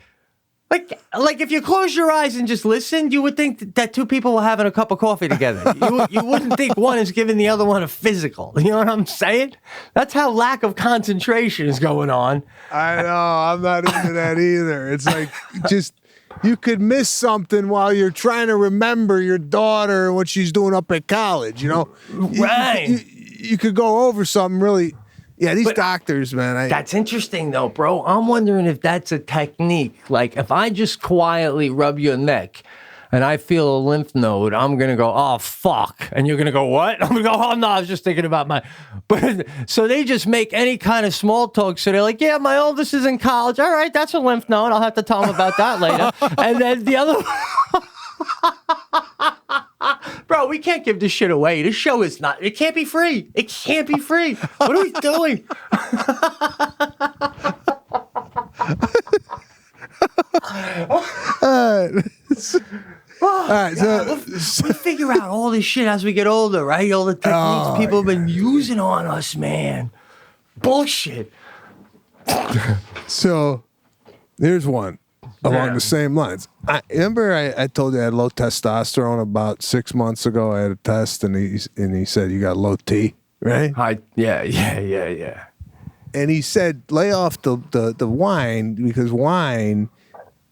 if you close your eyes and just listen, you would think that two people were having a cup of coffee together. You wouldn't think one is giving the other one a physical. You know what I'm saying? That's how lack of concentration is going on. I know. I'm not into that either. It's like just you could miss something while you're trying to remember your daughter and what she's doing up at college. Right? You could go over something really. Yeah, these doctors, man. That's interesting, though, bro. I'm wondering if that's a technique. Like, if I just quietly rub your neck and I feel a lymph node, I'm going to go, oh, fuck. And you're going to go, what? I'm going to go, oh, no, I was just thinking about my... But so they just make any kind of small talk. So they're like, yeah, my oldest is in college. All right, that's a lymph node. I'll have to tell him about that later. And then the other... Bro, we can't give this shit away. This show is not... It can't be free. It can't be free. What are we doing? All right, so we figure out all this shit as we get older, right? All the techniques people have been using on us, man. Bullshit. So, here's one along the same lines. I told you I had low testosterone about 6 months ago. I had a test, and he said you got low T, right? Yeah. And he said lay off the wine because wine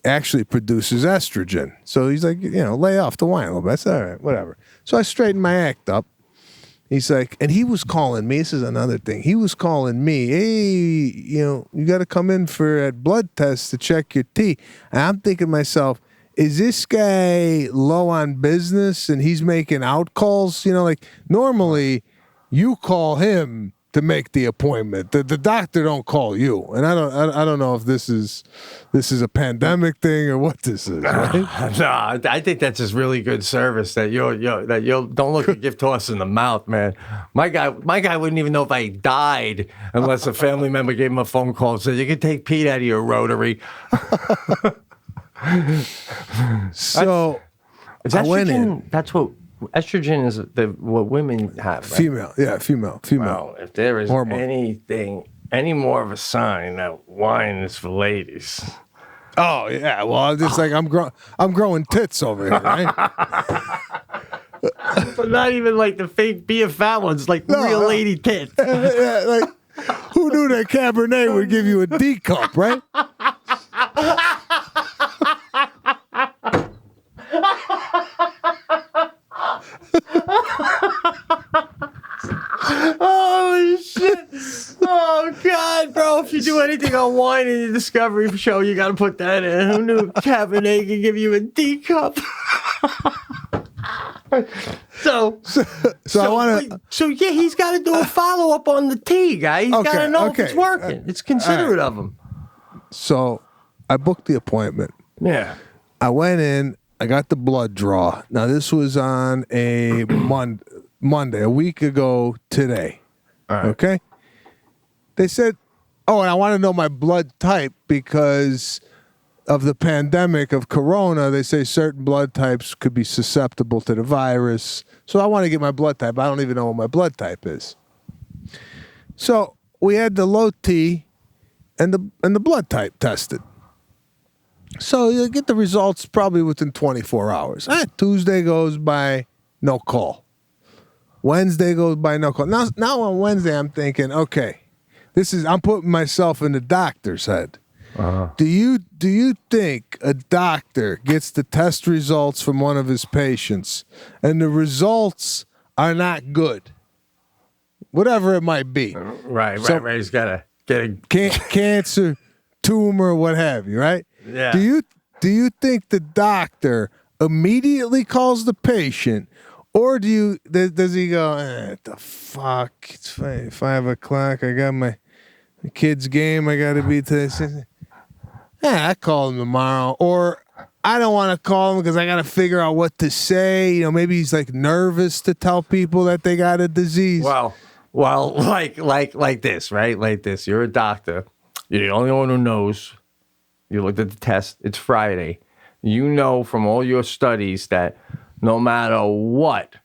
actually produces estrogen. So he's like, lay off the wine a little bit. I said, all right, whatever. So I straightened my act up. He's like, and he was calling me. This is another thing. He was calling me. Hey, you got to come in for a blood test to check your T. And I'm thinking to myself, is this guy low on business and he's making out calls? Like normally you call him to make the appointment. The doctor don't call you. And I don't know if this is a pandemic thing or what this is. Right? No, I think that's just really good service that you'll don't look a gift horse in the mouth, man. My guy wouldn't even know if I died unless a family member gave him a phone call and said, you can take Pete out of your rotary. So is estrogen, that's what estrogen is, what women have, right? Female. Well, if there is any more of a sign that wine is for ladies. Oh yeah, well, just like I'm growing tits over here, right? But not even like the fake beer fat ones, like real lady tits. Like who knew that Cabernet would give you a D cup, right? Holy shit. Oh, God, bro. If you do anything on wine in the Discovery show, you got to put that in. Who knew Cabernet could give you a D cup? So I want to... So, yeah, he's got to do a follow-up on the tea, guy. He's got to know if it's working. It's considerate of him. So I booked the appointment. Yeah. I went in. I got the blood draw. Now, this was on a Monday, a week ago today. All right. Okay? They said, and I want to know my blood type because of the pandemic of corona. They say certain blood types could be susceptible to the virus. So I want to get my blood type. I don't even know what my blood type is. So we had the low T and the blood type tested. So you get the results probably within 24 hours. Tuesday goes by, no call. Wednesday goes by, no call. Now on Wednesday, I'm thinking, okay, I'm putting myself in the doctor's head. Uh-huh. Do you think a doctor gets the test results from one of his patients and the results are not good? Whatever it might be. Right. He's got to get a... Cancer, tumor, what have you, right? Yeah. Do you think the doctor immediately calls the patient, or does he go, the fuck? It's 5 o'clock. I got my kid's game. I got to be to this. I call him tomorrow, or I don't want to call him because I got to figure out what to say. Maybe he's like nervous to tell people that they got a disease. Well, Well, like this, right? Like this. You're a doctor. You're the only one who knows. You looked at the test. It's Friday. You know from all your studies that no matter what,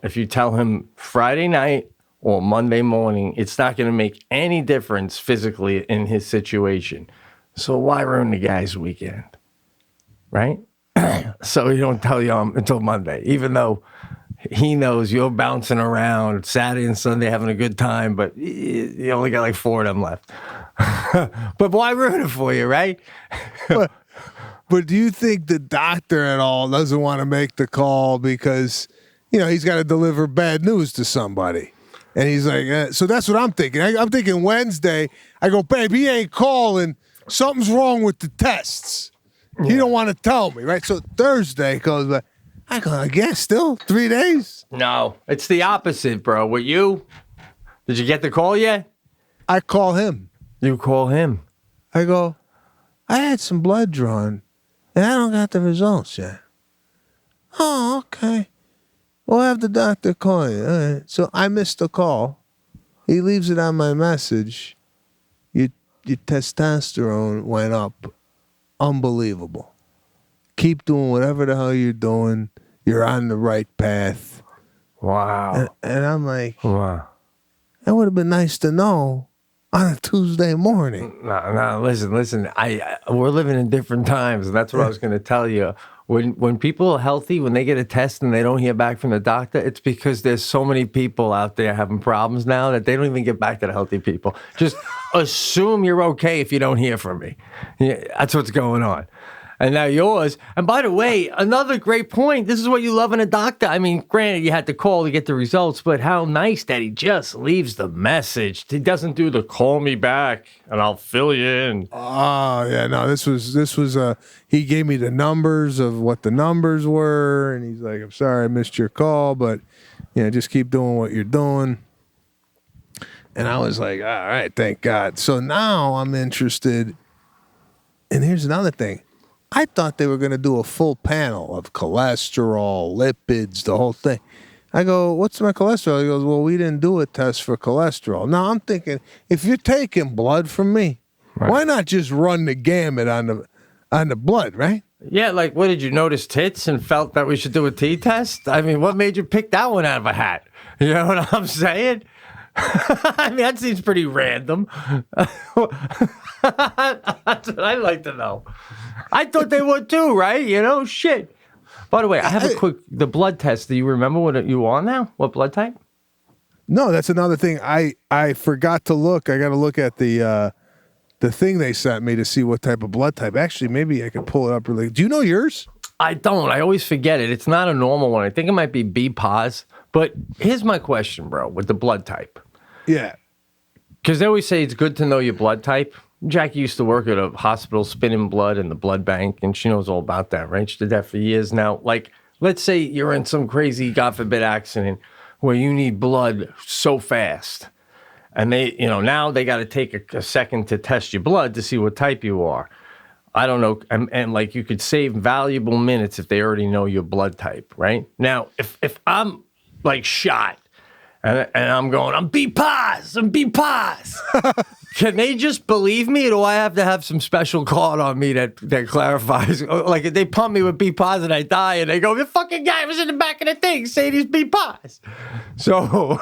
if you tell him Friday night or Monday morning, it's not going to make any difference physically in his situation. So why ruin the guy's weekend? Right? So he don't tell you until Monday, even though he knows you're bouncing around Saturday and Sunday having a good time, but you only got like 4 of them left. But why ruin it for you, right? But do you think the doctor at all doesn't want to make the call because, he's got to deliver bad news to somebody? And he's like, so that's what I'm thinking. I'm thinking Wednesday, I go, babe, he ain't calling. Something's wrong with the tests. He don't want to tell me, right? So Thursday goes by. I go, I guess still 3 days? No, it's the opposite, bro. With you, did you get the call yet? I call him. You call him. I go, I had some blood drawn, and I don't got the results yet. Oh, okay. We'll have the doctor call you. All right. So I missed the call. He leaves it on my message. Your testosterone went up. Unbelievable. Keep doing whatever the hell you're doing. You're on the right path. Wow. And I'm like, wow. That would have been nice to know on a Tuesday morning. No, listen. We're living in different times, and that's what I was going to tell you. When people are healthy, when they get a test and they don't hear back from the doctor, it's because there's so many people out there having problems now that they don't even get back to the healthy people. Just assume you're okay if you don't hear from me. Yeah, that's what's going on. And now yours. And by the way, another great point. This is what you love in a doctor. I mean, granted, you had to call to get the results, but how nice that he just leaves the message. He doesn't do the call me back and I'll fill you in. Oh, yeah, no, this was he gave me the numbers of what the numbers were, and he's like, I'm sorry I missed your call, but just keep doing what you're doing. And I was like, all right, thank God. So now I'm interested. And here's another thing. I thought they were going to do a full panel of cholesterol, lipids, the whole thing. I go, what's my cholesterol? He goes, well, we didn't do a test for cholesterol. Now I'm thinking, if you're taking blood from me, why not just run the gamut on the blood, right? Yeah, like what, did you notice tits and felt that we should do a T-test? I mean, what made you pick that one out of a hat? You know what I'm saying? I mean, that seems pretty random. That's what I'd like to know. I thought they would too, right? Shit. By the way, I have the blood test. Do you remember what you are now? What blood type? No, that's another thing. I forgot to look. I got to look at the thing they sent me to see what type of blood type. Actually, maybe I could pull it up really. Do you know yours? I don't. I always forget it. It's not a normal one. I think it might be B pos. But here's my question, bro, with the blood type. Yeah. Because they always say it's good to know your blood type. Jackie used to work at a hospital spinning blood in the blood bank, and she knows all about that, right? She did that for years now. Like, let's say you're in some crazy, God forbid, accident where you need blood so fast. And they, now they got to take a second to test your blood to see what type you are. I don't know. And like you could save valuable minutes if they already know your blood type, right? Now, if I'm like shot and I'm B pos. Can they just believe me, or do I have to have some special card on me that clarifies? Like, if they pump me with B pos and I die, and they go, the fucking guy was in the back of the thing saying he's B pos. So,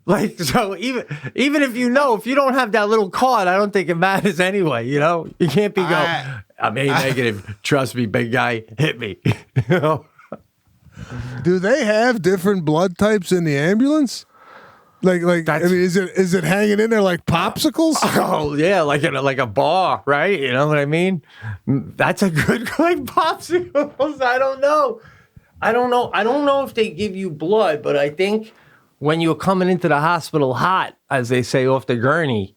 even if if you don't have that little card, I don't think it matters anyway. You can't be I'm A negative. Trust me, big guy, hit me. Do they have different blood types in the ambulance? I mean, is it hanging in there like popsicles? Oh yeah, like a bar, right? You know what I mean? That's a good popsicles. I don't know if they give you blood, but I think when you're coming into the hospital hot, as they say off the gurney,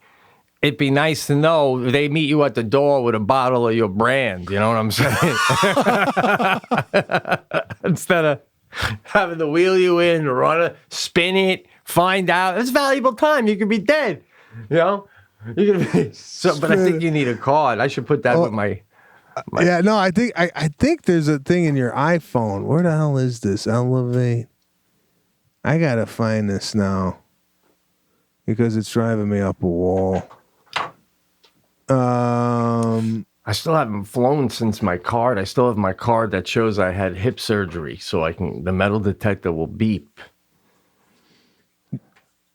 it'd be nice to know they meet you at the door with a bottle of your brand. You know what I'm saying? Instead of having to wheel you in, spin it. Find out. It's valuable time. You could be dead. You could be but I think you need a card. I should put that with my Yeah, no, I think there's a thing in your iPhone. Where the hell is this? Elevate. I gotta find this now. because it's driving me up a wall. I still haven't flown since my card. I still have my card that shows I had hip surgery, so the metal detector will beep.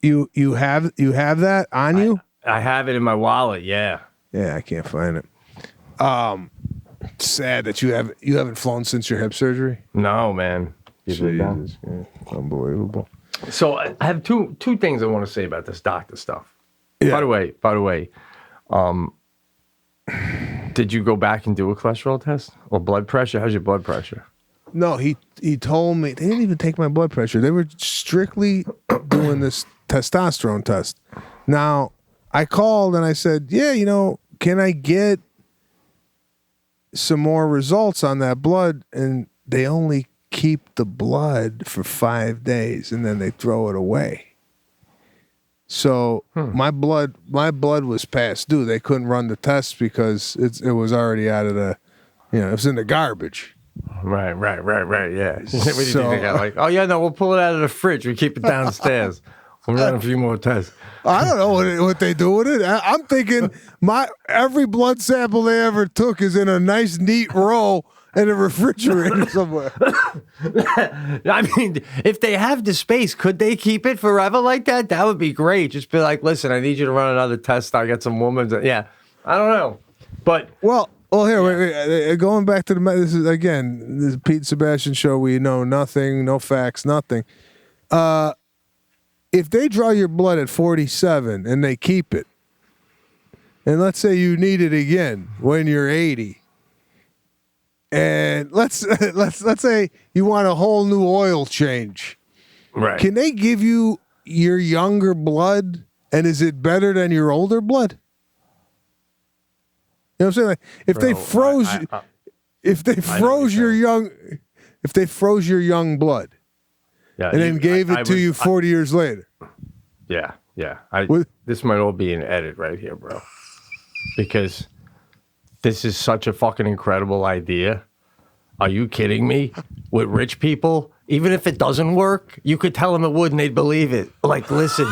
You have that on you? I have it in my wallet. Yeah. Yeah, I can't find it. Sad that you haven't flown since your hip surgery. No, man. Jesus, yeah. Unbelievable. So I have two things I want to say about this doctor stuff. Yeah. By the way, did you go back and do a cholesterol test or blood pressure? How's your blood pressure? No, he told me they didn't even take my blood pressure. They were strictly doing this testosterone test. Now, I called and I said, yeah, can I get some more results on that blood? And they only keep the blood for 5 days and then they throw it away. So my blood was past due. They couldn't run the test because it was already out of the, it was in the garbage. Right. Yeah. What do you think they got? Like, oh yeah, no, we'll pull it out of the fridge. We keep it downstairs. We'll run a few more tests. I don't know what they do with it. I'm thinking every blood sample they ever took is in a nice neat row in a refrigerator somewhere. I mean, if they have the space, could they keep it forever like that? That would be great. Just be like, listen, I need you to run another test. I got some women. Yeah, I don't know. But well, here, wait, going back to this is again this Pete Sebastian show. We know nothing, no facts, nothing. If they draw your blood at 47 and they keep it, and let's say you need it again when you're 80. And let's say you want a whole new oil change. right. Can they give you your younger blood, and is it better than your older blood? You know what I'm saying? Like, if they froze, if they froze your young blood, and then gave it to you 40 years later. Yeah. This might all be an edit right here, bro, because this is such a fucking incredible idea. Are you kidding me? With rich people, even if it doesn't work, you could tell them it would and they'd believe it. Like, listen,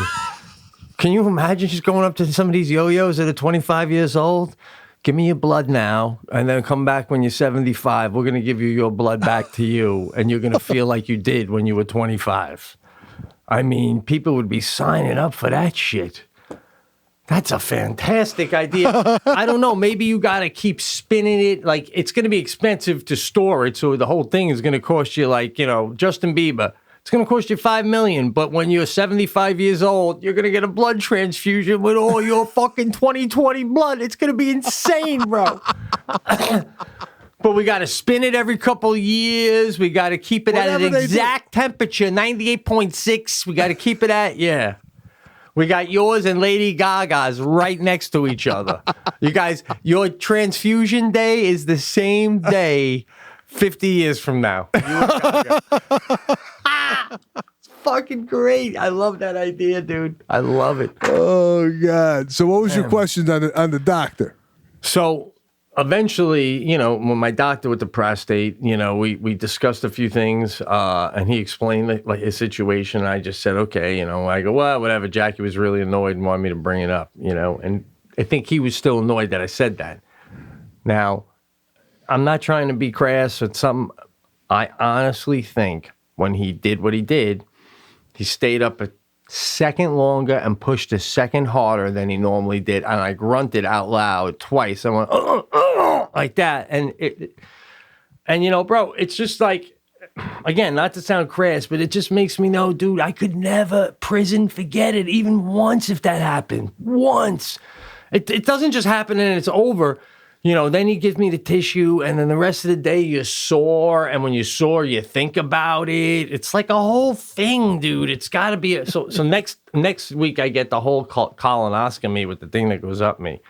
can you imagine just going up to some of these yo-yos that are 25 years old? Give me your blood now, and then come back when you're 75. We're going to give you your blood back to you, and you're going to feel like you did when you were 25. I mean, people would be signing up for that shit. That's a fantastic idea. I don't know. Maybe you got to keep spinning it. Like, it's going to be expensive to store it. So the whole thing is going to cost you, like, Justin Bieber. It's going to cost you $5 million. But when you're 75 years old, you're going to get a blood transfusion with all your fucking 2020 blood. It's going to be insane, bro. But we got to spin it every couple of years. We got to keep it at an exact temperature, 98.6. We got to keep it at, yeah. We got yours and Lady Gaga's right next to each other. You guys, your transfusion day is the same day 50 years from now. You and Gaga. It's fucking great. I love that idea, dude. I love it. Oh, God. So what was your questions on the doctor? So eventually, when my doctor with the prostate, we discussed a few things, and he explained his situation. I just said, okay, I go, well, whatever. Jackie was really annoyed and wanted me to bring it up, and I think he was still annoyed that I said that. Now, I'm not trying to be crass or something. I honestly think when he did what he did, he stayed up a second longer and pushed a second harder than he normally did. And I grunted out loud twice. I went, like that. And bro, it's just like, again, not to sound crass, but it just makes me know, dude, I could never forget it even once if that happened. Once. It doesn't just happen and it's over. Then he gives me the tissue, and then the rest of the day you're sore, and when you're sore, you think about it. It's like a whole thing, dude. It's got to be so next week I get the whole colonoscopy with the thing that goes up me.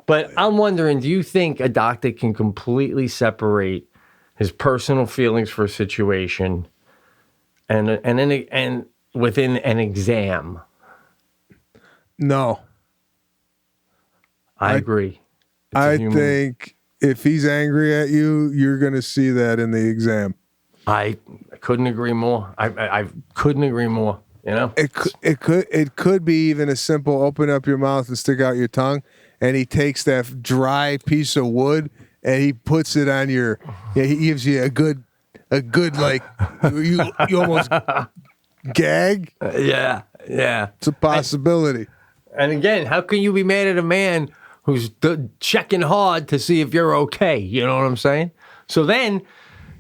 But I'm wondering, do you think a doctor can completely separate his personal feelings for a situation and within an exam? No. I agree. I think if he's angry at you, you're going to see that in the exam. I couldn't agree more. I couldn't agree more. You know, It could be even a simple open up your mouth and stick out your tongue, and he takes that dry piece of wood and he puts it on your. Yeah, he gives you a good like you almost gag. yeah. It's a possibility. And again, how can you be mad at a man who's checking hard to see if you're okay? You know what I'm saying? So then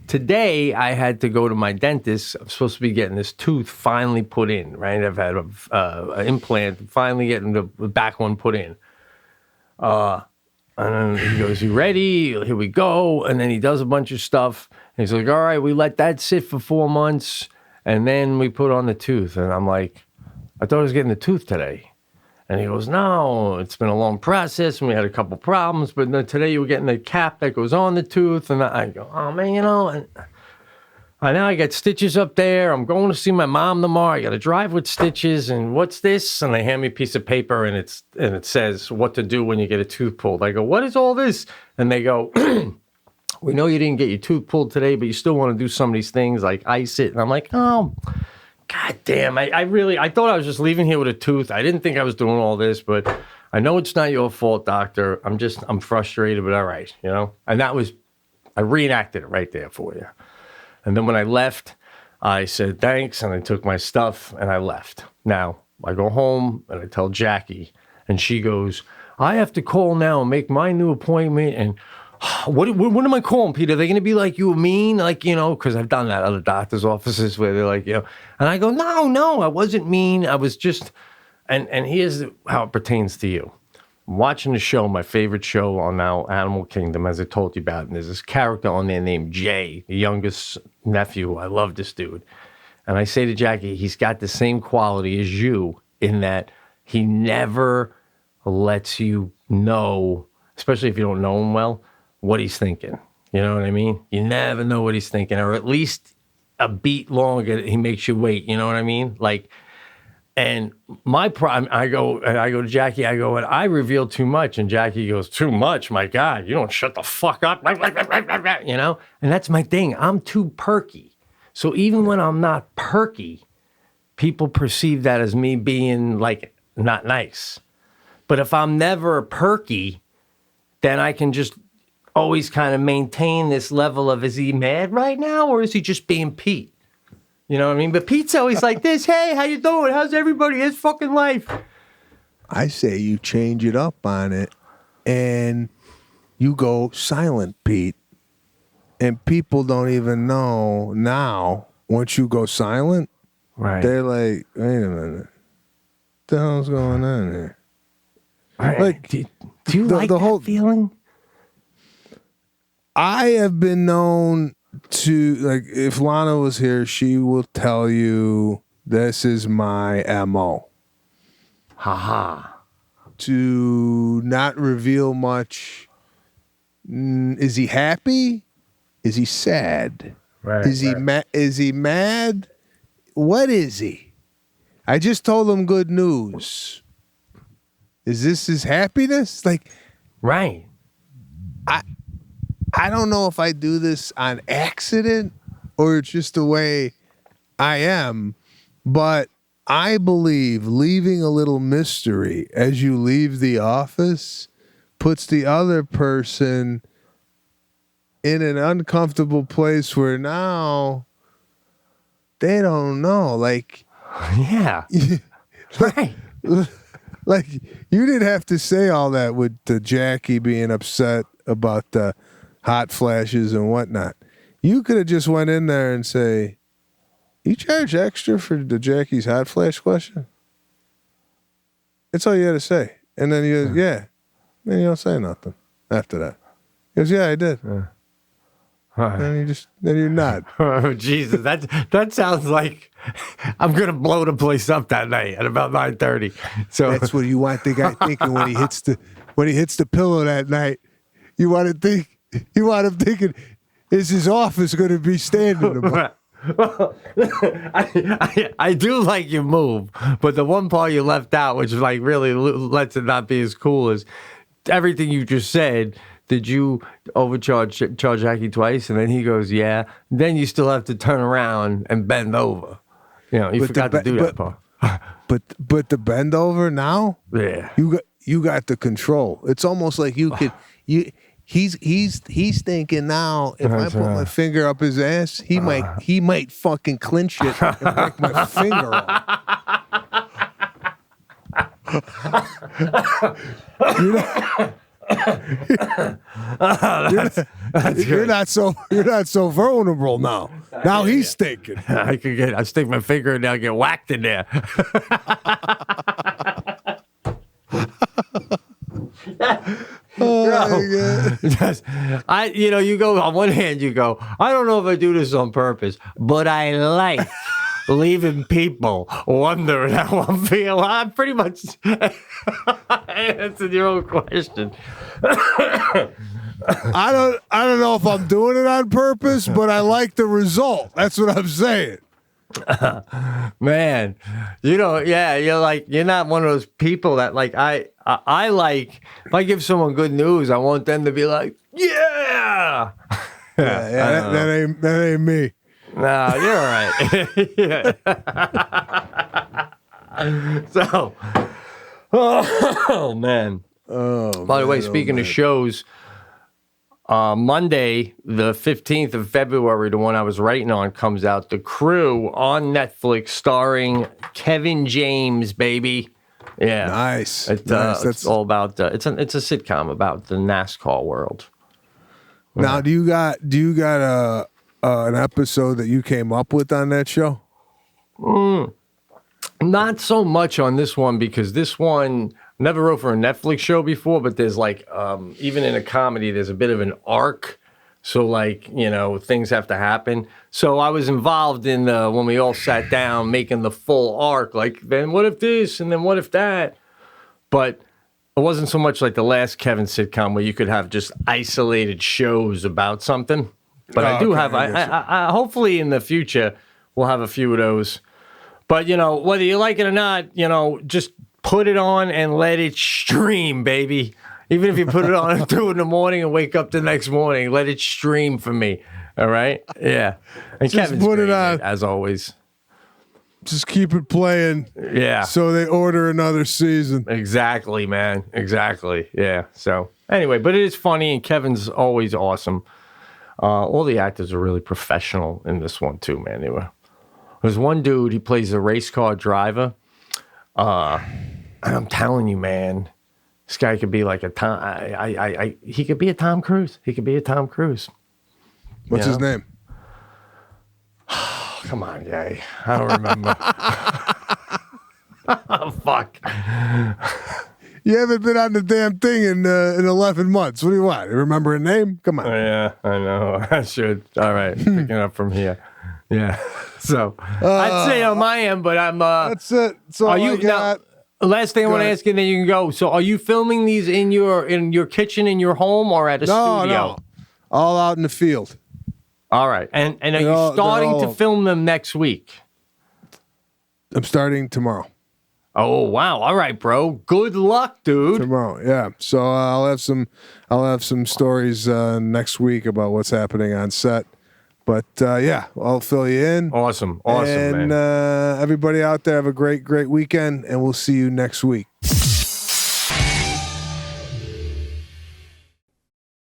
today I had to go to my dentist. I'm supposed to be getting this tooth finally put in, right? I've had an implant, finally getting the back one put in. And then he goes, "You ready? Here we go." And then he does a bunch of stuff. And he's like, "All right, we let that sit for 4 months. And then we put on the tooth." And I'm like, "I thought I was getting the tooth today." And he goes, "No, it's been a long process and we had a couple problems, but then today you were getting the cap that goes on the tooth." And I go, "Oh man, you know, and now I got stitches up there. I'm going to see my mom tomorrow. I got to drive with stitches. And what's this?" And they hand me a piece of paper and it says what to do when you get a tooth pulled. I go, "What is all this?" And they go, "We know you didn't get your tooth pulled today, but you still want to do some of these things like ice it." And I'm like, "Oh, God damn, I thought I was just leaving here with a tooth. I didn't think I was doing all this, but I know it's not your fault, doctor. I'm frustrated, but all right, you know?" And I reenacted it right there for you. And then when I left, I said thanks, and I took my stuff, and I left. Now, I go home, and I tell Jackie, and she goes, "I have to call now and make my new appointment, and what am I calling, Peter? Are they going to be like, you were mean? Like, you know," because I've done that at other doctor's offices where they're like, you know. And I go, no, I wasn't mean. I was just, and here's how it pertains to you. I'm watching the show, my favorite show on now, Animal Kingdom, as I told you about. And there's this character on there named Jay, the youngest nephew. I love this dude. And I say to Jackie, he's got the same quality as you in that he never lets you know, especially if you don't know him well, what he's thinking. You know what I mean? You never know what he's thinking, or at least a beat longer he makes you wait. You know what I mean? Like, and my problem, I go to Jackie, I go, "And I reveal too much." And Jackie goes, "Too much? My God, you don't shut the fuck up." You know? And that's my thing. I'm too perky. So even when I'm not perky, people perceive that as me being like not nice. But if I'm never perky, then I can just always kind of maintain this level of, is he mad right now or is he just being Pete? You know what I mean? But Pete's always like this, "Hey, how you doing? How's everybody? His fucking life." I say you change it up on it and you go silent, Pete. And people don't even know now, once you go silent, Right. they're like, "Wait a minute. What the hell's going on here?" Right. Like, do you like the that whole feeling? I have been known to, like, if Lana was here, she will tell you this is my MO. Ha. To not reveal much. Is he happy? Is he sad? Right. Is he Is he mad? What is he? I just told him good news. Is this his happiness? Like, Right. I don't know if I do this on accident or it's just the way I am, but I believe leaving a little mystery as you leave the office puts the other person in an uncomfortable place where now they don't know. Like, Yeah. Right. like you didn't have to say all that with the Jackie being upset about the hot flashes and whatnot. You could have just went in there and say, "You charge extra for the Jackie's hot flash question?" That's all you had to say. And then you, yeah. Then you don't say nothing after that. He goes, "Yeah, I did." And then you nod. Oh, Jesus, that sounds like I'm gonna blow the place up that night at about 9:30. So That's what you want the guy thinking when he hits the pillow that night. You want him thinking, is his office going to be standing tomorrow? Well, I do like your move, but the one part you left out, which like really lets it not be as cool, is everything you just said. Did you charge Jackie twice? And then he goes, "Yeah." Then you still have to turn around and bend over. You know, you But forgot to do that part. But the bend over now, Yeah. you got the control. It's almost like he's thinking now, if I put my finger up his ass, he might fucking clinch it and break my finger off. You're not so vulnerable now. Now he's thinking. I stick my finger in there and get whacked in there. You go on one hand, you go, I don't know if I do this on purpose, but I like leaving people wondering how I'm feeling. I'm pretty much answered your own question. I don't know if I'm doing it on purpose, but I like the result. That's what I'm saying. Man, you're not one of those people that like I like, if I give someone good news, I want them to be like, yeah. That ain't me. No, you're all right. So, oh man. Oh, by the way, speaking of shows, Monday, the 15th of February, the one I was writing on, comes out. The Crew on Netflix, starring Kevin James, baby. Yeah, nice. It's all about. It's a sitcom about the NASCAR world. Now, do you got an episode that you came up with on that show? Not so much on this one, because this one never wrote for a Netflix show before, but there's like, even in a comedy, there's a bit of an arc. So like, things have to happen. So I was involved in when we all sat down making the full arc, like, then what if this? And then what if that? But it wasn't so much like the last Kevin sitcom where you could have just isolated shows about something. But I do have, I hopefully in the future, we'll have a few of those. But, whether you like it or not, just put it on and let it stream, baby. Even if you put it on at 2 a.m. and wake up the next morning, let it stream for me. All right? Yeah. And just Kevin's put great, it on, as always. Just keep it playing. Yeah. So they order another season. Exactly, man. Exactly. Yeah. So anyway, but it is funny, and Kevin's always awesome. All the actors are really professional in this one too, man. There's one dude, he plays a race car driver. And I'm telling you, man, this guy could be like a Tom. He could be a Tom Cruise. He could be a Tom Cruise. What's his name? Come on, guy. I don't remember. Oh, fuck. You haven't been on the damn thing in 11 months. What do you want? You remember a name? Come on. Oh, yeah, I know. I should. All right, picking up from here. Yeah. So I'd say on my end, but I'm. That's it. That's all I got. Now, last thing I want to ask you, and then you can go. So, are you filming these in your kitchen in your home or at a studio? No, all out in the field. All right, and are you starting to film them next week? I'm starting tomorrow. Oh wow! All right, bro. Good luck, dude. Tomorrow, yeah. So I'll have some stories next week about what's happening on set. But yeah, I'll fill you in. Awesome, and, man. Everybody out there, have a great weekend, and we'll see you next week.